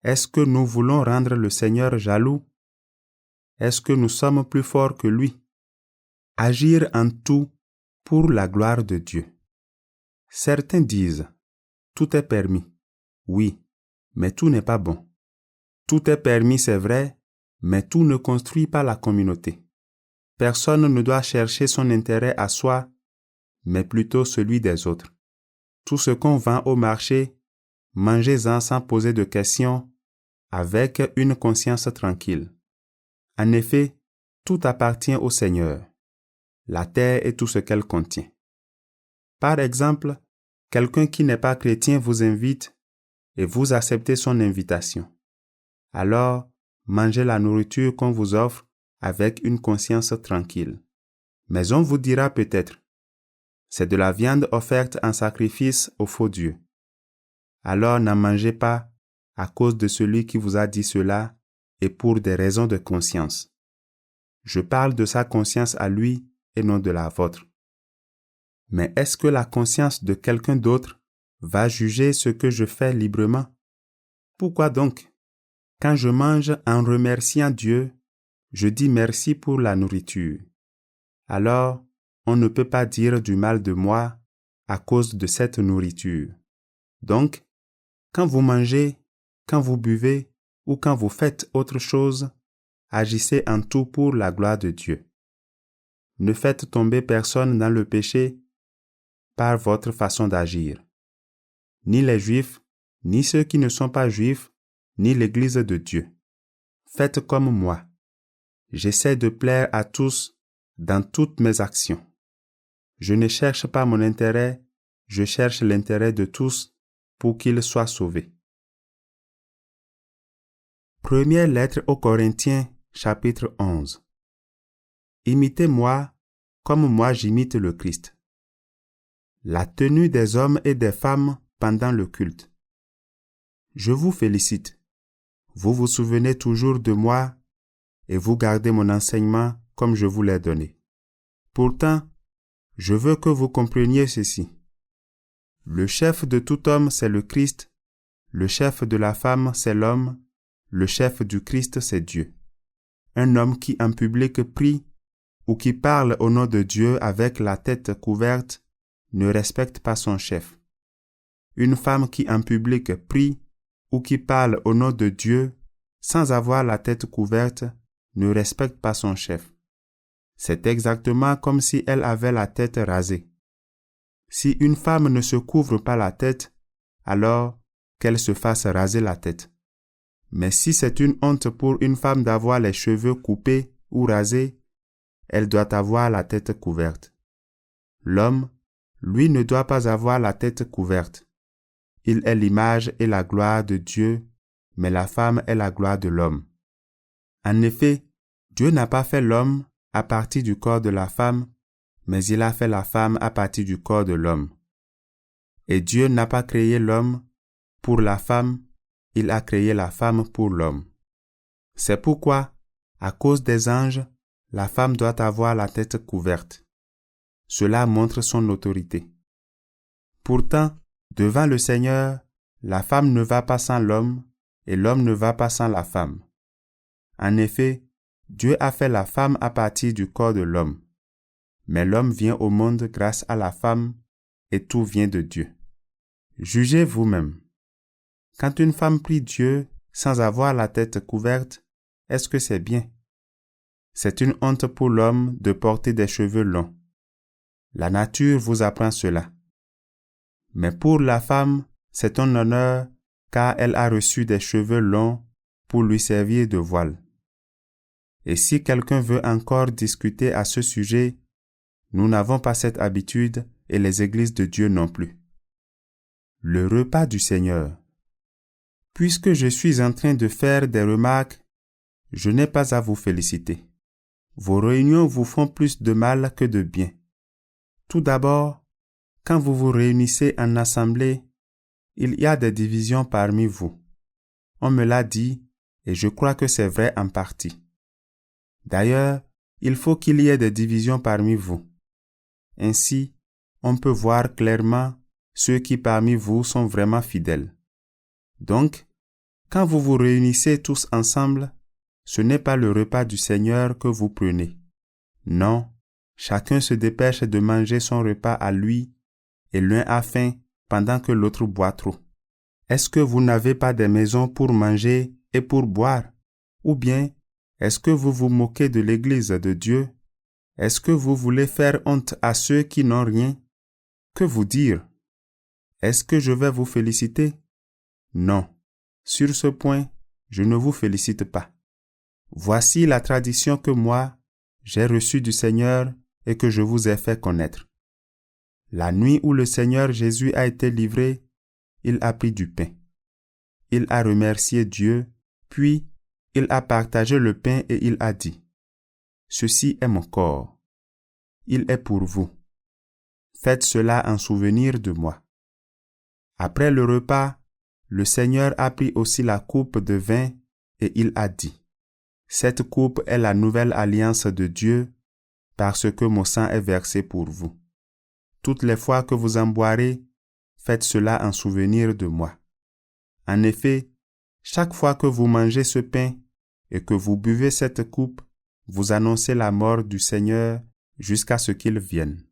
est-ce que nous voulons rendre le Seigneur jaloux? Est-ce que nous sommes plus forts que lui? Agir en tout pour la gloire de Dieu. Certains disent, tout est permis. Oui, mais tout n'est pas bon. Tout est permis, c'est vrai, mais tout ne construit pas la communauté. Personne ne doit chercher son intérêt à soi, mais plutôt celui des autres. Tout ce qu'on vend au marché, mangez-en sans poser de questions, avec une conscience tranquille. En effet, tout appartient au Seigneur, la terre et tout ce qu'elle contient. Par exemple, quelqu'un qui n'est pas chrétien vous invite et vous acceptez son invitation. Alors, mangez la nourriture qu'on vous offre avec une conscience tranquille. Mais on vous dira peut-être, c'est de la viande offerte en sacrifice au faux Dieu. Alors n'en mangez pas à cause de celui qui vous a dit cela et pour des raisons de conscience. Je parle de sa conscience à lui et non de la vôtre. Mais est-ce que la conscience de quelqu'un d'autre va juger ce que je fais librement? Pourquoi donc, quand je mange en remerciant Dieu, je dis merci pour la nourriture? Alors, on ne peut pas dire du mal de moi à cause de cette nourriture. Donc, quand vous mangez, quand vous buvez ou quand vous faites autre chose, agissez en tout pour la gloire de Dieu. Ne faites tomber personne dans le péché par votre façon d'agir. Ni les Juifs, ni ceux qui ne sont pas Juifs, ni l'Église de Dieu. Faites comme moi. J'essaie de plaire à tous dans toutes mes actions. Je ne cherche pas mon intérêt, je cherche l'intérêt de tous pour qu'ils soient sauvés. Première lettre aux Corinthiens, chapitre 11. Imitez-moi comme moi j'imite le Christ. La tenue des hommes et des femmes pendant le culte. Je vous félicite. Vous vous souvenez toujours de moi et vous gardez mon enseignement comme je vous l'ai donné. Pourtant, je veux que vous compreniez ceci. Le chef de tout homme, c'est le Christ. Le chef de la femme, c'est l'homme. Le chef du Christ, c'est Dieu. Un homme qui en public prie ou qui parle au nom de Dieu avec la tête couverte ne respecte pas son chef. Une femme qui en public prie ou qui parle au nom de Dieu sans avoir la tête couverte ne respecte pas son chef. C'est exactement comme si elle avait la tête rasée. Si une femme ne se couvre pas la tête, alors qu'elle se fasse raser la tête. Mais si c'est une honte pour une femme d'avoir les cheveux coupés ou rasés, elle doit avoir la tête couverte. L'homme, lui, ne doit pas avoir la tête couverte. Il est l'image et la gloire de Dieu, mais la femme est la gloire de l'homme. En effet, Dieu n'a pas fait l'homme à partir du corps de la femme, mais il a fait la femme à partir du corps de l'homme. Et Dieu n'a pas créé l'homme pour la femme, il a créé la femme pour l'homme. C'est pourquoi, à cause des anges, la femme doit avoir la tête couverte. Cela montre son autorité. Pourtant, devant le Seigneur, la femme ne va pas sans l'homme et l'homme ne va pas sans la femme. En effet, Dieu a fait la femme à partir du corps de l'homme. Mais l'homme vient au monde grâce à la femme et tout vient de Dieu. Jugez vous-même. Quand une femme prie Dieu sans avoir la tête couverte, est-ce que c'est bien? C'est une honte pour l'homme de porter des cheveux longs. La nature vous apprend cela. Mais pour la femme, c'est un honneur car elle a reçu des cheveux longs pour lui servir de voile. Et si quelqu'un veut encore discuter à ce sujet, nous n'avons pas cette habitude et les églises de Dieu non plus. Le repas du Seigneur. Puisque je suis en train de faire des remarques, je n'ai pas à vous féliciter. Vos réunions vous font plus de mal que de bien. Tout d'abord, quand vous vous réunissez en assemblée, il y a des divisions parmi vous. On me l'a dit et je crois que c'est vrai en partie. D'ailleurs, il faut qu'il y ait des divisions parmi vous. Ainsi, on peut voir clairement ceux qui parmi vous sont vraiment fidèles. Donc, quand vous vous réunissez tous ensemble, ce n'est pas le repas du Seigneur que vous prenez. Non, chacun se dépêche de manger son repas à lui, et l'un a faim pendant que l'autre boit trop. Est-ce que vous n'avez pas des maisons pour manger et pour boire? Ou bien, est-ce que vous vous moquez de l'Église de Dieu? Est-ce que vous voulez faire honte à ceux qui n'ont rien? Que vous dire? Est-ce que je vais vous féliciter? Non, sur ce point, je ne vous félicite pas. Voici la tradition que moi, j'ai reçue du Seigneur et que je vous ai fait connaître. La nuit où le Seigneur Jésus a été livré, il a pris du pain. Il a remercié Dieu, puis il a partagé le pain et il a dit, « Ceci est mon corps. Il est pour vous. Faites cela en souvenir de moi. » Après le repas, le Seigneur a pris aussi la coupe de vin et il a dit, « Cette coupe est la nouvelle alliance de Dieu, parce que mon sang est versé pour vous. Toutes les fois que vous en boirez, faites cela en souvenir de moi. En effet, chaque fois que vous mangez ce pain et que vous buvez cette coupe, vous annoncez la mort du Seigneur jusqu'à ce qu'il vienne.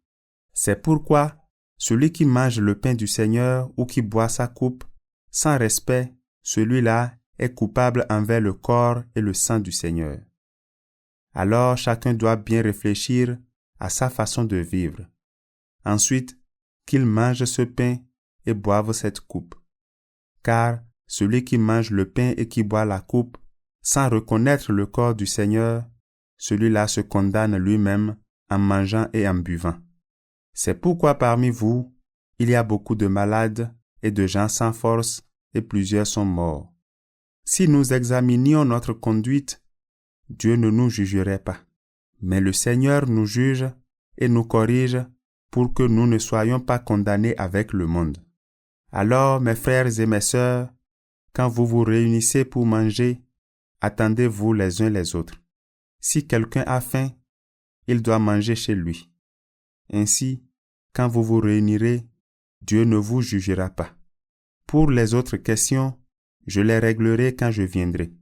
C'est pourquoi celui qui mange le pain du Seigneur ou qui boit sa coupe, sans respect, celui-là est coupable envers le corps et le sang du Seigneur. Alors chacun doit bien réfléchir à sa façon de vivre. Ensuite, qu'il mange ce pain et boive cette coupe. Car celui qui mange le pain et qui boit la coupe, sans reconnaître le corps du Seigneur, celui-là se condamne lui-même en mangeant et en buvant. C'est pourquoi parmi vous, il y a beaucoup de malades et de gens sans force, et plusieurs sont morts. Si nous examinions notre conduite, Dieu ne nous jugerait pas. Mais le Seigneur nous juge et nous corrige pour que nous ne soyons pas condamnés avec le monde. Alors, mes frères et mes sœurs, quand vous vous réunissez pour manger, attendez-vous les uns les autres. Si quelqu'un a faim, il doit manger chez lui. Ainsi, quand vous vous réunirez, Dieu ne vous jugera pas. Pour les autres questions, je les réglerai quand je viendrai.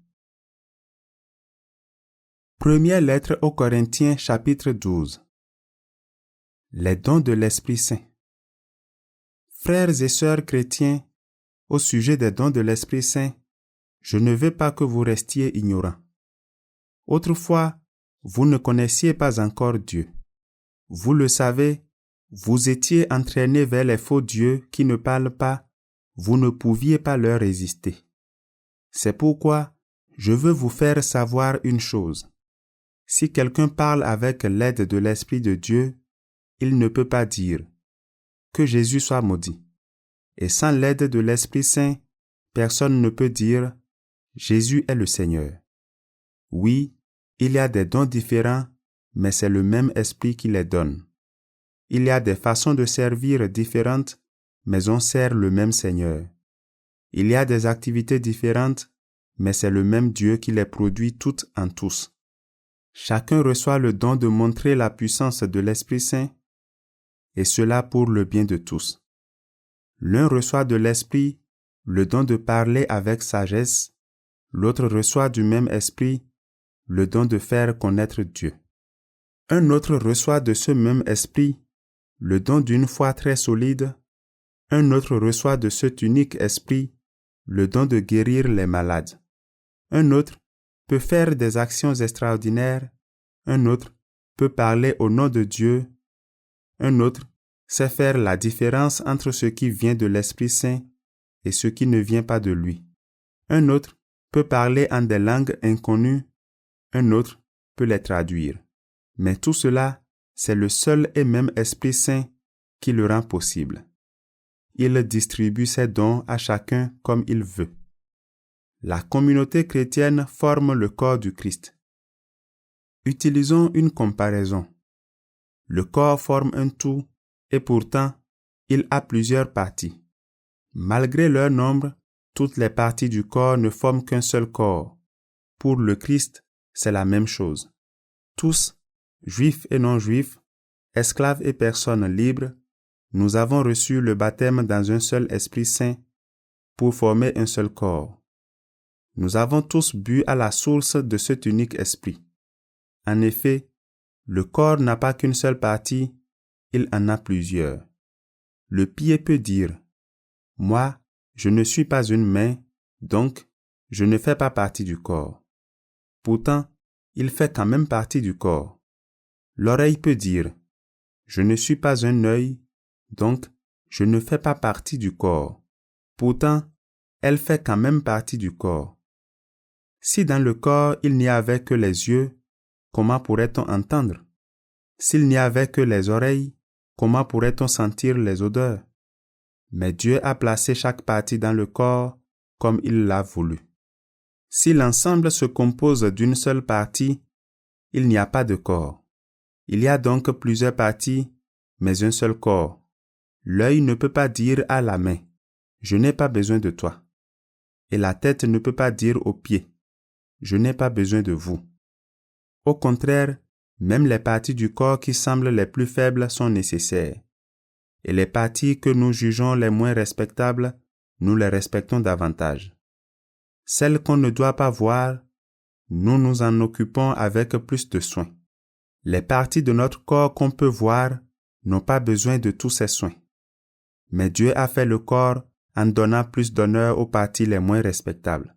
Première lettre aux Corinthiens, chapitre 12. Les dons de l'Esprit Saint. Frères et sœurs chrétiens, au sujet des dons de l'Esprit Saint, je ne veux pas que vous restiez ignorants. Autrefois, vous ne connaissiez pas encore Dieu. Vous le savez, vous étiez entraînés vers les faux dieux qui ne parlent pas, vous ne pouviez pas leur résister. C'est pourquoi je veux vous faire savoir une chose. Si quelqu'un parle avec l'aide de l'Esprit de Dieu, il ne peut pas dire « Que Jésus soit maudit ». Et sans l'aide de l'Esprit Saint, personne ne peut dire « Jésus est le Seigneur ». Oui, il y a des dons différents, mais c'est le même Esprit qui les donne. Il y a des façons de servir différentes, mais on sert le même Seigneur. Il y a des activités différentes, mais c'est le même Dieu qui les produit toutes en tous. Chacun reçoit le don de montrer la puissance de l'Esprit Saint, et cela pour le bien de tous. L'un reçoit de l'Esprit le don de parler avec sagesse, l'autre reçoit du même Esprit le don de faire connaître Dieu. Un autre reçoit de ce même Esprit le don d'une foi très solide, un autre reçoit de cet unique Esprit le don de guérir les malades. Un autre peut faire des actions extraordinaires, un autre peut parler au nom de Dieu, un autre sait faire la différence entre ce qui vient de l'Esprit Saint et ce qui ne vient pas de lui. Un autre peut parler en des langues inconnues, un autre peut les traduire. Mais tout cela, c'est le seul et même Esprit Saint qui le rend possible. Il distribue ses dons à chacun comme il veut. La communauté chrétienne forme le corps du Christ. Utilisons une comparaison. Le corps forme un tout et pourtant, il a plusieurs parties. Malgré leur nombre, toutes les parties du corps ne forment qu'un seul corps. Pour le Christ, c'est la même chose. Tous, juifs et non-juifs, esclaves et personnes libres, nous avons reçu le baptême dans un seul Esprit Saint pour former un seul corps. Nous avons tous bu à la source de cet unique esprit. En effet, le corps n'a pas qu'une seule partie, il en a plusieurs. Le pied peut dire « Moi, je ne suis pas une main, donc je ne fais pas partie du corps. » Pourtant, il fait quand même partie du corps. L'oreille peut dire « Je ne suis pas un œil, donc je ne fais pas partie du corps. » Pourtant, elle fait quand même partie du corps. Si dans le corps il n'y avait que les yeux, comment pourrait-on entendre? S'il n'y avait que les oreilles, comment pourrait-on sentir les odeurs? Mais Dieu a placé chaque partie dans le corps comme il l'a voulu. Si l'ensemble se compose d'une seule partie, il n'y a pas de corps. Il y a donc plusieurs parties, mais un seul corps. L'œil ne peut pas dire à la main « Je n'ai pas besoin de toi ». Et la tête ne peut pas dire aux pieds « Je n'ai pas besoin de vous ». Au contraire, même les parties du corps qui semblent les plus faibles sont nécessaires. Et les parties que nous jugeons les moins respectables, nous les respectons davantage. Celles qu'on ne doit pas voir, nous nous en occupons avec plus de soin. Les parties de notre corps qu'on peut voir n'ont pas besoin de tous ces soins. Mais Dieu a fait le corps en donnant plus d'honneur aux parties les moins respectables.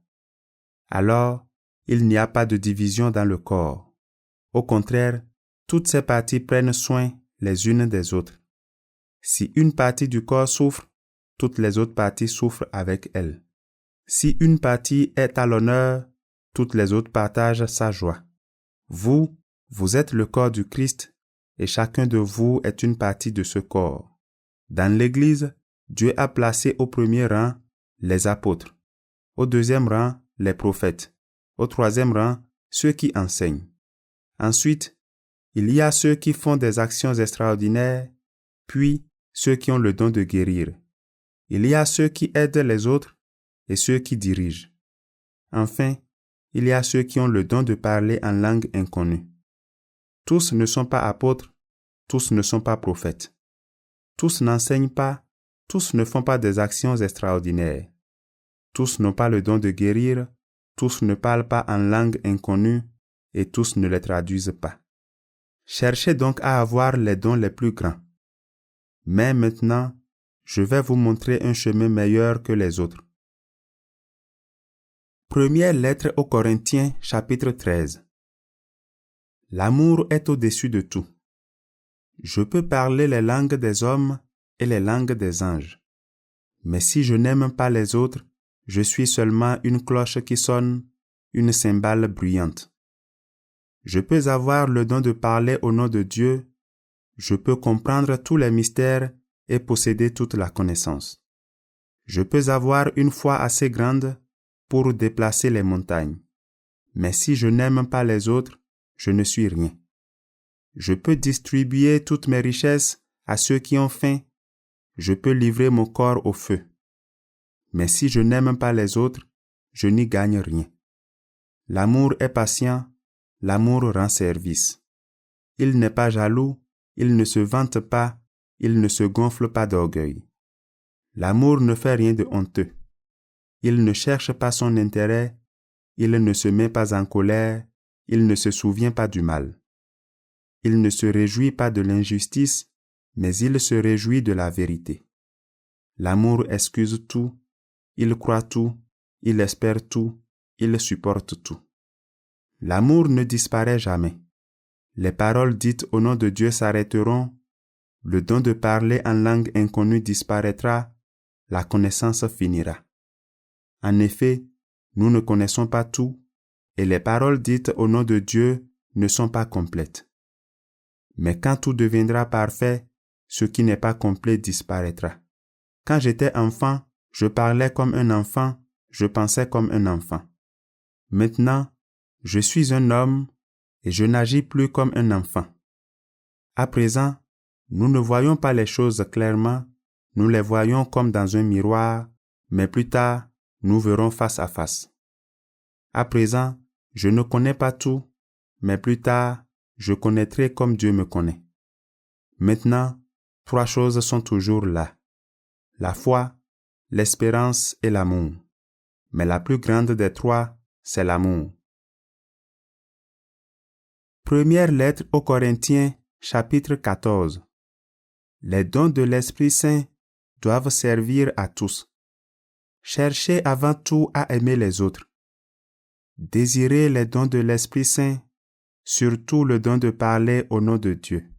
Alors, il n'y a pas de division dans le corps. Au contraire, toutes ces parties prennent soin les unes des autres. Si une partie du corps souffre, toutes les autres parties souffrent avec elle. Si une partie est à l'honneur, toutes les autres partagent sa joie. Vous, vous êtes le corps du Christ et chacun de vous est une partie de ce corps. Dans l'Église, Dieu a placé au premier rang les apôtres, au deuxième rang les prophètes, au troisième rang ceux qui enseignent. Ensuite, il y a ceux qui font des actions extraordinaires, puis ceux qui ont le don de guérir. Il y a ceux qui aident les autres et ceux qui dirigent. Enfin, il y a ceux qui ont le don de parler en langue inconnue. Tous ne sont pas apôtres, tous ne sont pas prophètes. Tous n'enseignent pas, tous ne font pas des actions extraordinaires. Tous n'ont pas le don de guérir, tous ne parlent pas en langue inconnue et tous ne les traduisent pas. Cherchez donc à avoir les dons les plus grands. Mais maintenant, je vais vous montrer un chemin meilleur que les autres. Première lettre aux Corinthiens, chapitre 13. L'amour est au-dessus de tout. Je peux parler les langues des hommes et les langues des anges. Mais si je n'aime pas les autres, je suis seulement une cloche qui sonne, une cymbale bruyante. Je peux avoir le don de parler au nom de Dieu, je peux comprendre tous les mystères et posséder toute la connaissance. Je peux avoir une foi assez grande pour déplacer les montagnes. Mais si je n'aime pas les autres, je ne suis rien. Je peux distribuer toutes mes richesses à ceux qui ont faim. Je peux livrer mon corps au feu. Mais si je n'aime pas les autres, je n'y gagne rien. L'amour est patient, l'amour rend service. Il n'est pas jaloux, il ne se vante pas, il ne se gonfle pas d'orgueil. L'amour ne fait rien de honteux. Il ne cherche pas son intérêt, il ne se met pas en colère, il ne se souvient pas du mal. Il ne se réjouit pas de l'injustice, mais il se réjouit de la vérité. L'amour excuse tout, il croit tout, il espère tout, il supporte tout. L'amour ne disparaît jamais. Les paroles dites au nom de Dieu s'arrêteront, le don de parler en langue inconnue disparaîtra, la connaissance finira. En effet, nous ne connaissons pas tout, et les paroles dites au nom de Dieu ne sont pas complètes. Mais quand tout deviendra parfait, ce qui n'est pas complet disparaîtra. Quand j'étais enfant, je parlais comme un enfant, je pensais comme un enfant. Maintenant, je suis un homme et je n'agis plus comme un enfant. À présent, nous ne voyons pas les choses clairement, nous les voyons comme dans un miroir, mais plus tard, nous verrons face à face. À présent, je ne connais pas tout, mais plus tard, je connaîtrai comme Dieu me connaît. Maintenant, 3 choses sont toujours là: la foi, l'espérance et l'amour. Mais la plus grande des 3, c'est l'amour. Première lettre aux Corinthiens, chapitre 14. Les dons de l'Esprit Saint doivent servir à tous. Cherchez avant tout à aimer les autres. Désirez les dons de l'Esprit Saint, surtout le don de parler au nom de Dieu.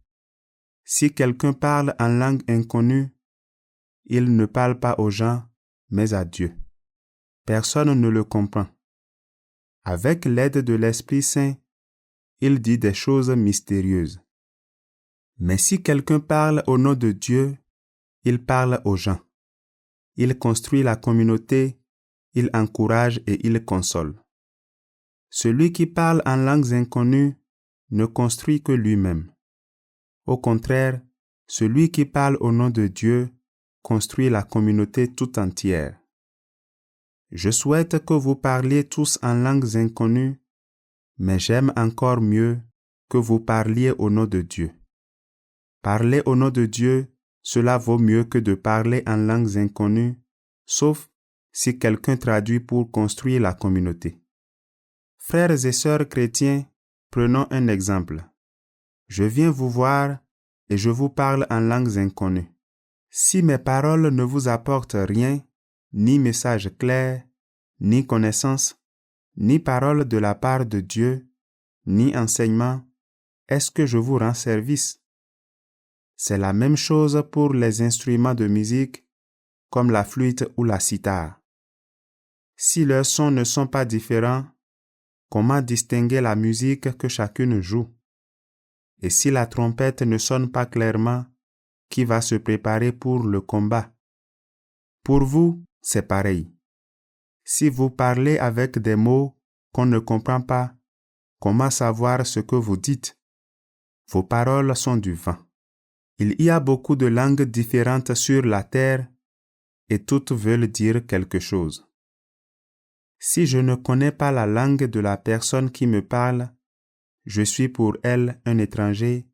Si quelqu'un parle en langue inconnue, il ne parle pas aux gens, mais à Dieu. Personne ne le comprend. Avec l'aide de l'Esprit Saint, il dit des choses mystérieuses. Mais si quelqu'un parle au nom de Dieu, il parle aux gens. Il construit la communauté, il encourage et il console. Celui qui parle en langues inconnues ne construit que lui-même. Au contraire, celui qui parle au nom de Dieu construit la communauté tout entière. Je souhaite que vous parliez tous en langues inconnues, mais j'aime encore mieux que vous parliez au nom de Dieu. Parler au nom de Dieu, cela vaut mieux que de parler en langues inconnues, sauf si quelqu'un traduit pour construire la communauté. Frères et sœurs chrétiens, prenons un exemple. Je viens vous voir et je vous parle en langues inconnues. Si mes paroles ne vous apportent rien, ni message clair, ni connaissance, ni parole de la part de Dieu, ni enseignement, est-ce que je vous rends service? C'est la même chose pour les instruments de musique, comme la flûte ou la cithare. Si leurs sons ne sont pas différents, comment distinguer la musique que chacune joue? Et si la trompette ne sonne pas clairement, qui va se préparer pour le combat? Pour vous, c'est pareil. Si vous parlez avec des mots qu'on ne comprend pas, comment savoir ce que vous dites? Vos paroles sont du vent. Il y a beaucoup de langues différentes sur la terre et toutes veulent dire quelque chose. Si je ne connais pas la langue de la personne qui me parle, je suis pour elle un étranger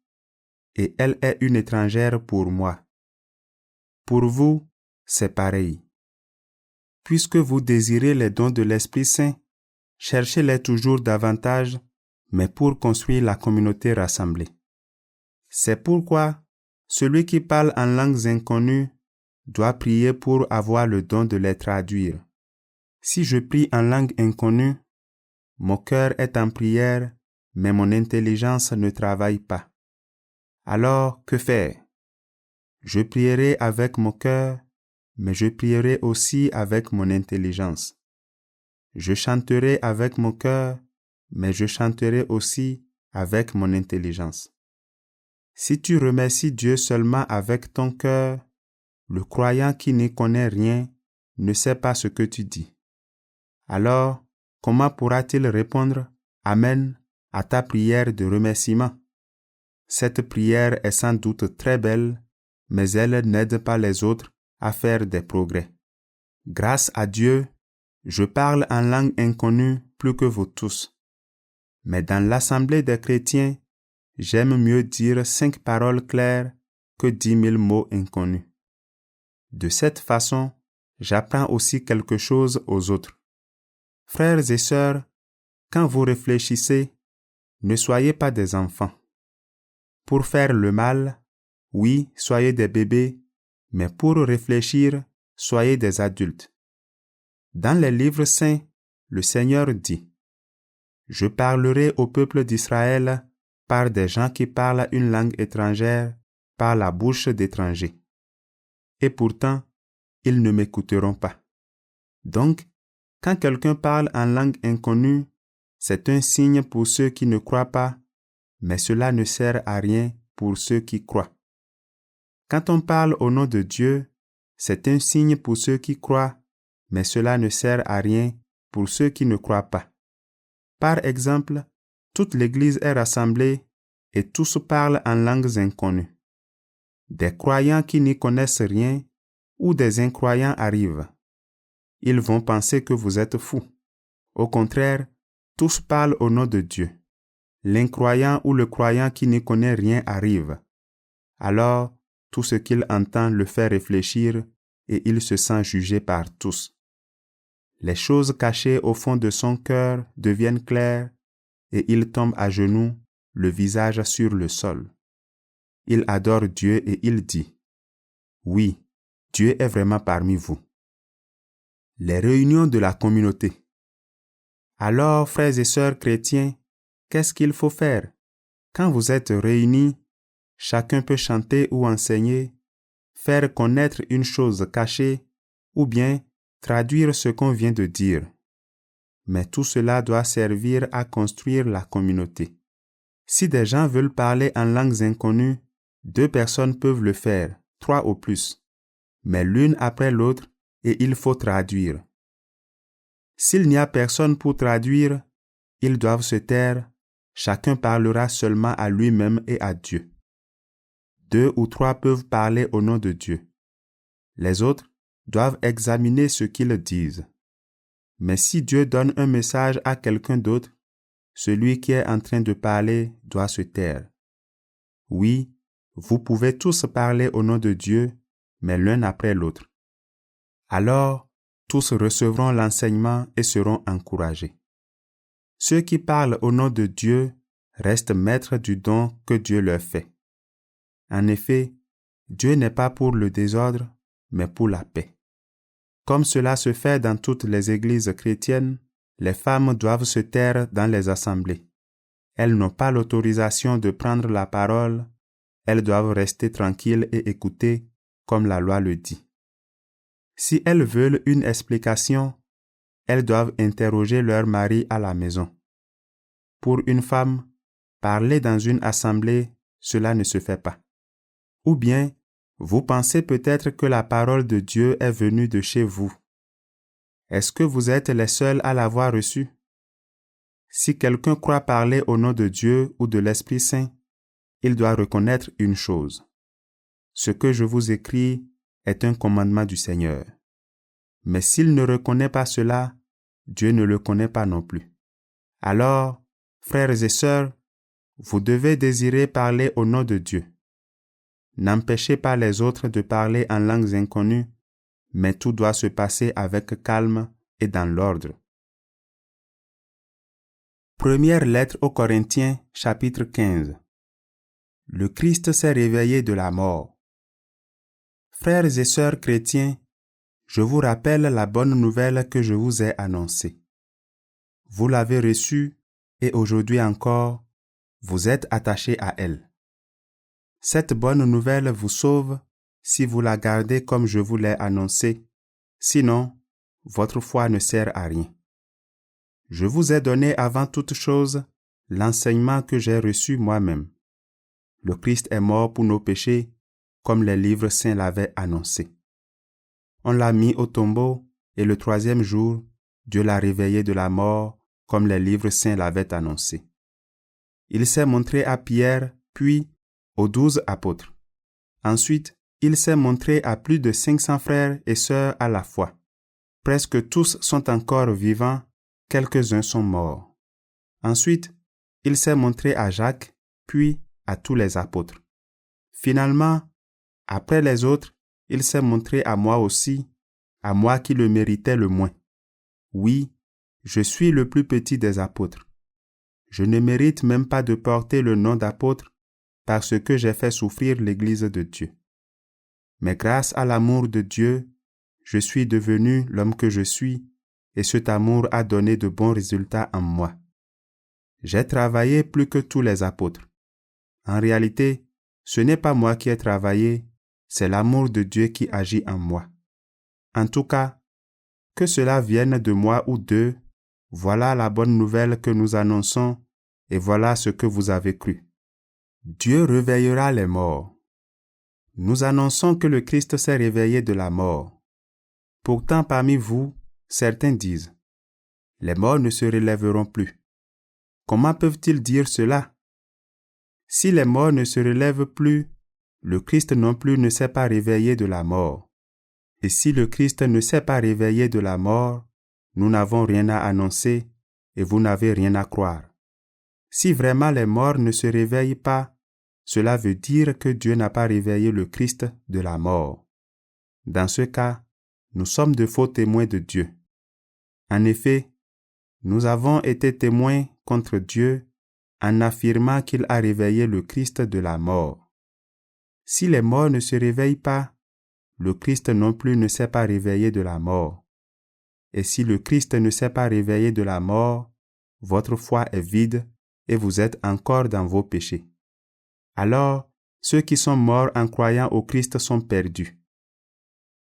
et elle est une étrangère pour moi. Pour vous, c'est pareil. Puisque vous désirez les dons de l'Esprit Saint, cherchez-les toujours davantage, mais pour construire la communauté rassemblée. C'est pourquoi celui qui parle en langues inconnues doit prier pour avoir le don de les traduire. Si je prie en langue inconnue, mon cœur est en prière, mais mon intelligence ne travaille pas. Alors, que faire? Je prierai avec mon cœur, mais je prierai aussi avec mon intelligence. Je chanterai avec mon cœur, mais je chanterai aussi avec mon intelligence. Si tu remercies Dieu seulement avec ton cœur, le croyant qui n'y connaît rien ne sait pas ce que tu dis. Alors, comment pourra-t-il répondre « Amen » à ta prière de remerciement? Cette prière est sans doute très belle, mais elle n'aide pas les autres à faire des progrès. Grâce à Dieu, je parle en langue inconnue plus que vous tous. Mais dans l'assemblée des chrétiens, j'aime mieux dire 5 paroles claires que 10 000 mots inconnus. De cette façon, j'apprends aussi quelque chose aux autres. Frères et sœurs, quand vous réfléchissez, ne soyez pas des enfants. Pour faire le mal, oui, soyez des bébés, mais pour réfléchir, soyez des adultes. Dans les livres saints, le Seigneur dit: « Je parlerai au peuple d'Israël par des gens qui parlent une langue étrangère, par la bouche d'étrangers. » Et pourtant, ils ne m'écouteront pas. Donc, quand quelqu'un parle en langue inconnue, c'est un signe pour ceux qui ne croient pas, mais cela ne sert à rien pour ceux qui croient. Quand on parle au nom de Dieu, c'est un signe pour ceux qui croient, mais cela ne sert à rien pour ceux qui ne croient pas. Par exemple, toute l'Église est rassemblée et tous parlent en langues inconnues. Des croyants qui n'y connaissent rien ou des incroyants arrivent. Ils vont penser que vous êtes fous. Au contraire, tous parlent au nom de Dieu. L'incroyant ou le croyant qui n'y connaît rien arrive. Alors, tout ce qu'il entend le fait réfléchir et il se sent jugé par tous. Les choses cachées au fond de son cœur deviennent claires et il tombe à genoux, le visage sur le sol. Il adore Dieu et il dit, « Oui, Dieu est vraiment parmi vous. » Les réunions de la communauté. Alors, frères et sœurs chrétiens, qu'est-ce qu'il faut faire? Quand vous êtes réunis, chacun peut chanter ou enseigner, faire connaître une chose cachée ou bien traduire ce qu'on vient de dire. Mais tout cela doit servir à construire la communauté. Si des gens veulent parler en langues inconnues, 2 personnes peuvent le faire, 3 au plus, mais l'une après l'autre et il faut traduire. S'il n'y a personne pour traduire, ils doivent se taire, chacun parlera seulement à lui-même et à Dieu. 2 ou 3 peuvent parler au nom de Dieu. Les autres doivent examiner ce qu'ils disent. Mais si Dieu donne un message à quelqu'un d'autre, celui qui est en train de parler doit se taire. Oui, vous pouvez tous parler au nom de Dieu, mais l'un après l'autre. Alors, tous recevront l'enseignement et seront encouragés. Ceux qui parlent au nom de Dieu restent maîtres du don que Dieu leur fait. En effet, Dieu n'est pas pour le désordre, mais pour la paix. Comme cela se fait dans toutes les églises chrétiennes, les femmes doivent se taire dans les assemblées. Elles n'ont pas l'autorisation de prendre la parole, elles doivent rester tranquilles et écouter, comme la loi le dit. Si elles veulent une explication, elles doivent interroger leur mari à la maison. Pour une femme, parler dans une assemblée, cela ne se fait pas. Ou bien, vous pensez peut-être que la parole de Dieu est venue de chez vous. Est-ce que vous êtes les seuls à l'avoir reçue? Si quelqu'un croit parler au nom de Dieu ou de l'Esprit Saint, il doit reconnaître une chose. Ce que je vous écris est un commandement du Seigneur. Mais s'il ne reconnaît pas cela, Dieu ne le connaît pas non plus. Alors, frères et sœurs, vous devez désirer parler au nom de Dieu. N'empêchez pas les autres de parler en langues inconnues, mais tout doit se passer avec calme et dans l'ordre. Première lettre aux Corinthiens, chapitre 15. Le Christ s'est réveillé de la mort. Frères et sœurs chrétiens, je vous rappelle la bonne nouvelle que je vous ai annoncée. Vous l'avez reçue et aujourd'hui encore, vous êtes attachés à elle. Cette bonne nouvelle vous sauve si vous la gardez comme je vous l'ai annoncé, sinon, votre foi ne sert à rien. Je vous ai donné avant toute chose l'enseignement que j'ai reçu moi-même. Le Christ est mort pour nos péchés, comme les livres saints l'avaient annoncé. On l'a mis au tombeau, et le 3e jour, Dieu l'a réveillé de la mort, comme les livres saints l'avaient annoncé. Il s'est montré à Pierre, puis aux 12 apôtres. Ensuite, il s'est montré à plus de 500 frères et sœurs à la fois. Presque tous sont encore vivants, quelques-uns sont morts. Ensuite, il s'est montré à Jacques, puis à tous les apôtres. Finalement, après les autres, il s'est montré à moi aussi, à moi qui le méritais le moins. Oui, je suis le plus petit des apôtres. Je ne mérite même pas de porter le nom d'apôtre parce que j'ai fait souffrir l'Église de Dieu. Mais grâce à l'amour de Dieu, je suis devenu l'homme que je suis et cet amour a donné de bons résultats en moi. J'ai travaillé plus que tous les apôtres. En réalité, ce n'est pas moi qui ai travaillé, c'est l'amour de Dieu qui agit en moi. En tout cas, que cela vienne de moi ou d'eux, voilà la bonne nouvelle que nous annonçons et voilà ce que vous avez cru. Dieu réveillera les morts. Nous annonçons que le Christ s'est réveillé de la mort. Pourtant, parmi vous, certains disent, « Les morts ne se relèveront plus. » Comment peuvent-ils dire cela? Si les morts ne se relèvent plus, le Christ non plus ne s'est pas réveillé de la mort. Et si le Christ ne s'est pas réveillé de la mort, nous n'avons rien à annoncer et vous n'avez rien à croire. Si vraiment les morts ne se réveillent pas, cela veut dire que Dieu n'a pas réveillé le Christ de la mort. Dans ce cas, nous sommes de faux témoins de Dieu. En effet, nous avons été témoins contre Dieu en affirmant qu'il a réveillé le Christ de la mort. Si les morts ne se réveillent pas, le Christ non plus ne s'est pas réveillé de la mort. Et si le Christ ne s'est pas réveillé de la mort, votre foi est vide et vous êtes encore dans vos péchés. Alors, ceux qui sont morts en croyant au Christ sont perdus.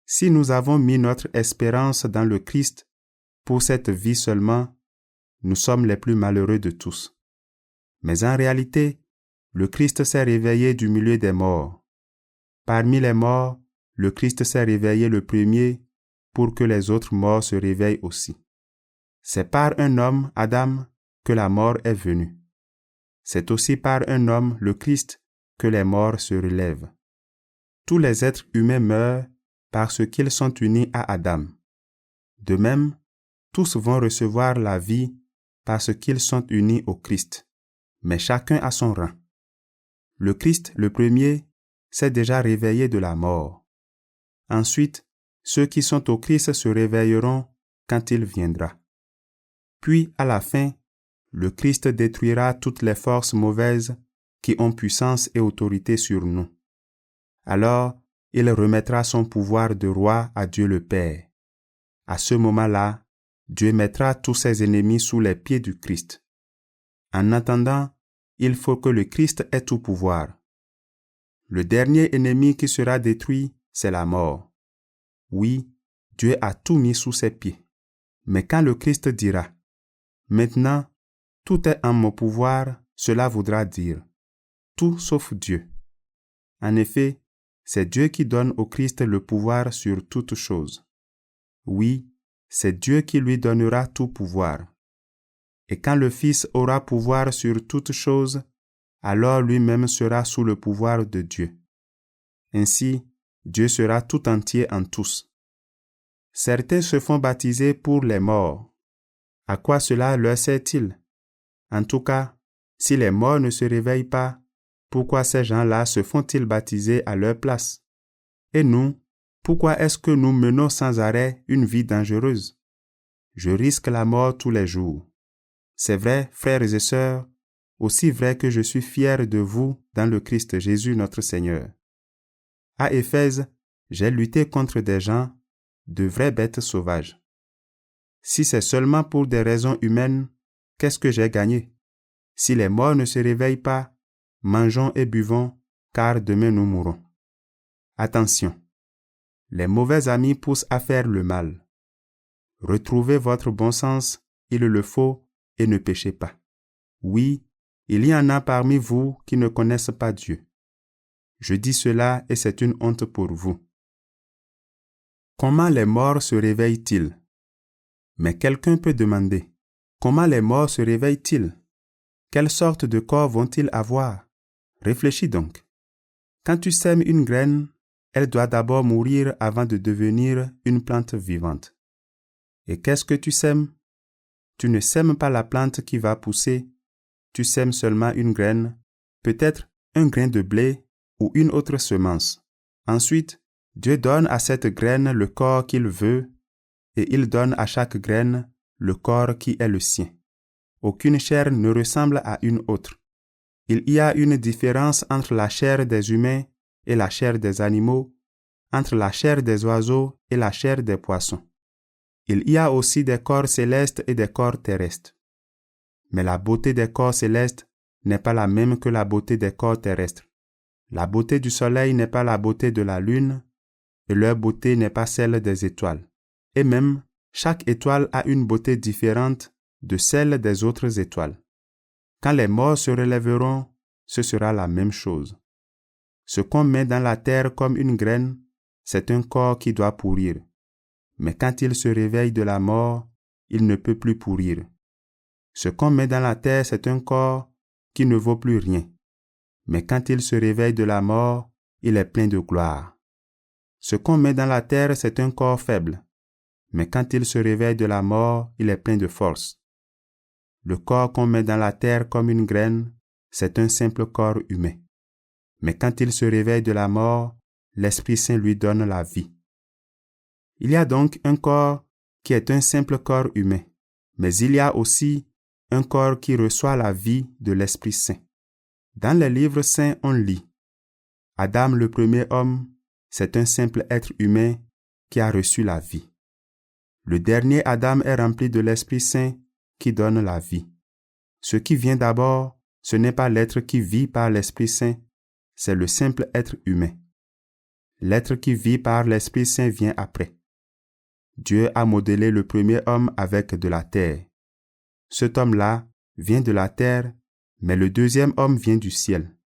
Si nous avons mis notre espérance dans le Christ pour cette vie seulement, nous sommes les plus malheureux de tous. Mais en réalité, le Christ s'est réveillé du milieu des morts. Parmi les morts, le Christ s'est réveillé le premier pour que les autres morts se réveillent aussi. C'est par un homme, Adam, que la mort est venue. C'est aussi par un homme, le Christ, que les morts se relèvent. Tous les êtres humains meurent parce qu'ils sont unis à Adam. De même, tous vont recevoir la vie parce qu'ils sont unis au Christ, mais chacun à son rang. Le Christ, le premier, s'est déjà réveillé de la mort. Ensuite, ceux qui sont au Christ se réveilleront quand il viendra. Puis, à la fin, le Christ détruira toutes les forces mauvaises qui ont puissance et autorité sur nous. Alors, il remettra son pouvoir de roi à Dieu le Père. À ce moment-là, Dieu mettra tous ses ennemis sous les pieds du Christ. En attendant, il faut que le Christ ait tout pouvoir. Le dernier ennemi qui sera détruit, c'est la mort. Oui, Dieu a tout mis sous ses pieds. Mais quand le Christ dira « Maintenant, tout est en mon pouvoir », cela voudra dire « tout sauf Dieu ». En effet, c'est Dieu qui donne au Christ le pouvoir sur toute chose. Oui, c'est Dieu qui lui donnera tout pouvoir. Et quand le Fils aura pouvoir sur toute chose, alors lui-même sera sous le pouvoir de Dieu. Ainsi, Dieu sera tout entier en tous. Certains se font baptiser pour les morts. À quoi cela leur sert-il? En tout cas, si les morts ne se réveillent pas, pourquoi ces gens-là se font-ils baptiser à leur place? Et nous, pourquoi est-ce que nous menons sans arrêt une vie dangereuse? Je risque la mort tous les jours. C'est vrai, frères et sœurs, aussi vrai que je suis fier de vous dans le Christ Jésus notre Seigneur. À Éphèse, j'ai lutté contre des gens, de vraies bêtes sauvages. Si c'est seulement pour des raisons humaines, qu'est-ce que j'ai gagné? Si les morts ne se réveillent pas, mangeons et buvons, car demain nous mourrons. Attention, les mauvais amis poussent à faire le mal. Retrouvez votre bon sens, il le faut, et ne péchez pas. Oui, il y en a parmi vous qui ne connaissent pas Dieu. Je dis cela et c'est une honte pour vous. Comment les morts se réveillent-ils? Mais quelqu'un peut demander, comment les morts se réveillent-ils? Quelle sorte de corps vont-ils avoir? Réfléchis donc. Quand tu sèmes une graine, elle doit d'abord mourir avant de devenir une plante vivante. Et qu'est-ce que tu sèmes? Tu ne sèmes pas la plante qui va pousser, tu sèmes seulement une graine, peut-être un grain de blé ou une autre semence. Ensuite, Dieu donne à cette graine le corps qu'il veut et il donne à chaque graine le corps qui est le sien. Aucune chair ne ressemble à une autre. Il y a une différence entre la chair des humains et la chair des animaux, entre la chair des oiseaux et la chair des poissons. Il y a aussi des corps célestes et des corps terrestres. Mais la beauté des corps célestes n'est pas la même que la beauté des corps terrestres. La beauté du soleil n'est pas la beauté de la lune, et leur beauté n'est pas celle des étoiles. Et même, chaque étoile a une beauté différente de celle des autres étoiles. Quand les morts se relèveront, ce sera la même chose. Ce qu'on met dans la terre comme une graine, c'est un corps qui doit pourrir. Mais quand il se réveille de la mort, il ne peut plus pourrir. Ce qu'on met dans la terre, c'est un corps qui ne vaut plus rien. Mais quand il se réveille de la mort, il est plein de gloire. Ce qu'on met dans la terre, c'est un corps faible. Mais quand il se réveille de la mort, il est plein de force. Le corps qu'on met dans la terre comme une graine, c'est un simple corps humain. Mais quand il se réveille de la mort, l'Esprit Saint lui donne la vie. Il y a donc un corps qui est un simple corps humain, mais il y a aussi un corps qui reçoit la vie de l'Esprit Saint. Dans les livres saints, on lit « Adam, le premier homme, c'est un simple être humain qui a reçu la vie. Le dernier Adam est rempli de l'Esprit Saint qui donne la vie. Ce qui vient d'abord, ce n'est pas l'être qui vit par l'Esprit Saint, c'est le simple être humain. L'être qui vit par l'Esprit Saint vient après. Dieu a modelé le premier homme avec de la terre. Cet homme-là vient de la terre, mais le deuxième homme vient du ciel.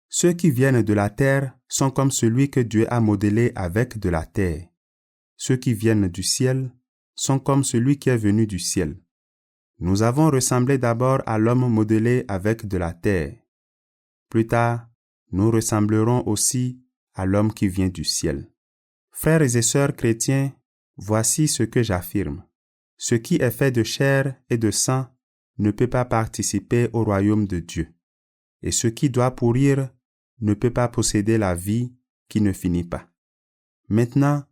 Ceux qui viennent de la terre sont comme celui que Dieu a modelé avec de la terre. Ceux qui viennent du ciel sont comme celui qui est venu du ciel. Nous avons ressemblé d'abord à l'homme modelé avec de la terre. Plus tard, nous ressemblerons aussi à l'homme qui vient du ciel. Frères et sœurs chrétiens, voici ce que j'affirme. Ce qui est fait de chair et de sang ne peut pas participer au royaume de Dieu. Et ce qui doit pourrir ne peut pas posséder la vie qui ne finit pas. Maintenant,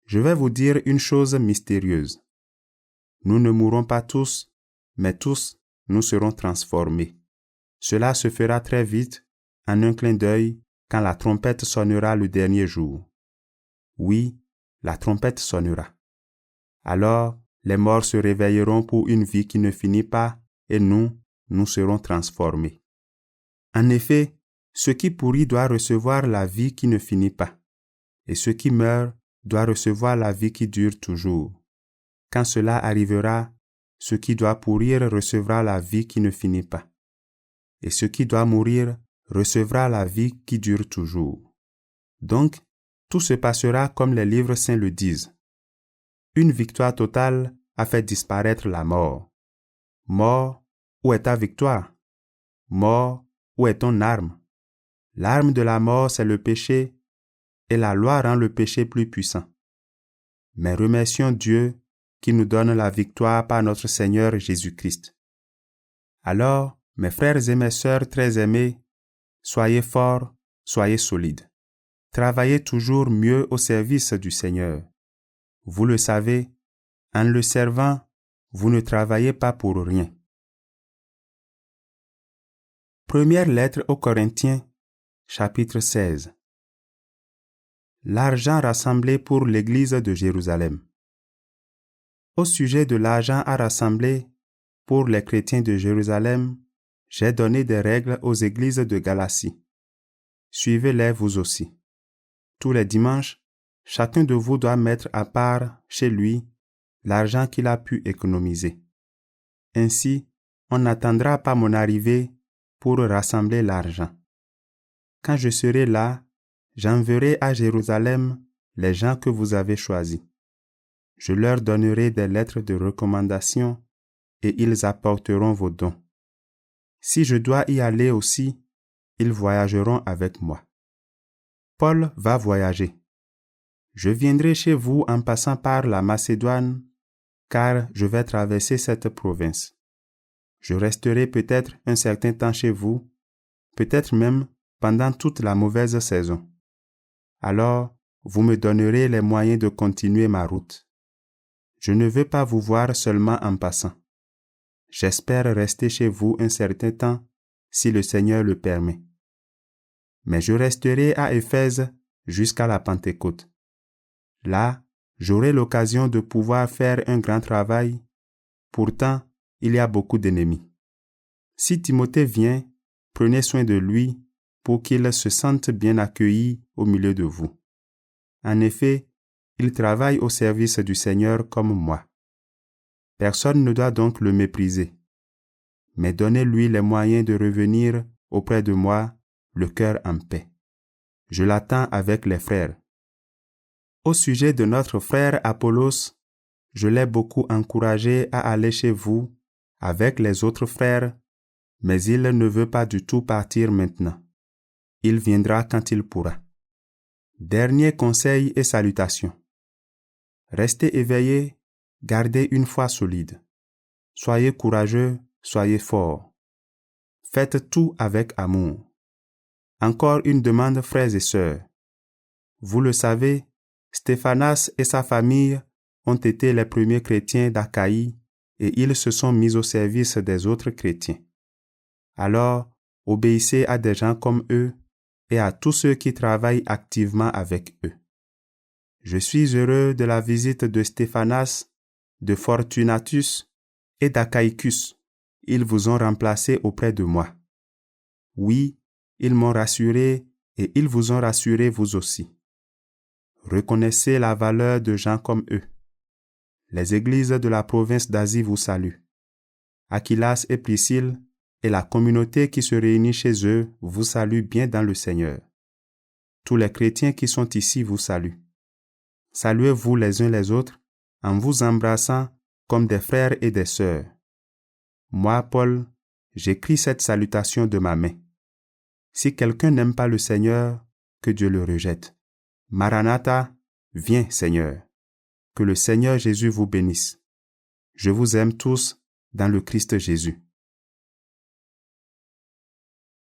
je vais vous dire une chose mystérieuse. Nous ne mourrons pas tous, mais tous, nous serons transformés. Cela se fera très vite, en un clin d'œil, quand la trompette sonnera le dernier jour. Oui, la trompette sonnera. Alors, les morts se réveilleront pour une vie qui ne finit pas, et nous serons transformés. En effet, ce qui pourrit doit recevoir la vie qui ne finit pas, et ce qui meurt doit recevoir la vie qui dure toujours. Quand cela arrivera, ce qui doit pourrir recevra la vie qui ne finit pas, et ce qui doit mourir recevra la vie qui dure toujours. Donc, tout se passera comme les livres saints le disent. Une victoire totale a fait disparaître la mort. Mort, où est ta victoire? Mort, où est ton arme? L'arme de la mort, c'est le péché, et la loi rend le péché plus puissant. Mais remercions Dieu qui nous donne la victoire par notre Seigneur Jésus-Christ. Alors, mes frères et mes sœurs très aimés, soyez forts, soyez solides. Travaillez toujours mieux au service du Seigneur. Vous le savez, en le servant, vous ne travaillez pas pour rien. Première lettre aux Corinthiens, chapitre 16. L'argent rassemblé pour l'Église de Jérusalem. Au sujet de l'argent à rassembler pour les chrétiens de Jérusalem, j'ai donné des règles aux églises de Galatie. Suivez-les vous aussi. Tous les dimanches, chacun de vous doit mettre à part chez lui l'argent qu'il a pu économiser. Ainsi, on n'attendra pas mon arrivée pour rassembler l'argent. Quand je serai là, j'enverrai à Jérusalem les gens que vous avez choisis. Je leur donnerai des lettres de recommandation et ils apporteront vos dons. Si je dois y aller aussi, ils voyageront avec moi. Paul va voyager. Je viendrai chez vous en passant par la Macédoine, car je vais traverser cette province. Je resterai peut-être un certain temps chez vous, peut-être même pendant toute la mauvaise saison. Alors, vous me donnerez les moyens de continuer ma route. Je ne veux pas vous voir seulement en passant. J'espère rester chez vous un certain temps, si le Seigneur le permet. Mais je resterai à Éphèse jusqu'à la Pentecôte. Là, j'aurai l'occasion de pouvoir faire un grand travail. Pourtant, il y a beaucoup d'ennemis. Si Timothée vient, prenez soin de lui pour qu'il se sente bien accueilli au milieu de vous. En effet, il travaille au service du Seigneur comme moi. Personne ne doit donc le mépriser. Mais donnez-lui les moyens de revenir auprès de moi, le cœur en paix. Je l'attends avec les frères. Au sujet de notre frère Apollos, je l'ai beaucoup encouragé à aller chez vous avec les autres frères, mais il ne veut pas du tout partir maintenant. Il viendra quand il pourra. Dernier conseil et salutation. Restez éveillés, gardez une foi solide. Soyez courageux, soyez forts. Faites tout avec amour. Encore une demande, frères et sœurs. Vous le savez, Stéphanas et sa famille ont été les premiers chrétiens d'Achaïe et ils se sont mis au service des autres chrétiens. Alors, obéissez à des gens comme eux et à tous ceux qui travaillent activement avec eux. Je suis heureux de la visite de Stéphanas, de Fortunatus et d'Achaïcus. Ils vous ont remplacé auprès de moi. Oui, ils m'ont rassuré et ils vous ont rassuré vous aussi. Reconnaissez la valeur de gens comme eux. Les églises de la province d'Asie vous saluent. Aquilas et Priscille et la communauté qui se réunit chez eux vous saluent bien dans le Seigneur. Tous les chrétiens qui sont ici vous saluent. Saluez-vous les uns les autres en vous embrassant comme des frères et des sœurs. Moi, Paul, j'écris cette salutation de ma main. Si quelqu'un n'aime pas le Seigneur, que Dieu le rejette. Maranatha, viens, Seigneur. Que le Seigneur Jésus vous bénisse. Je vous aime tous dans le Christ Jésus.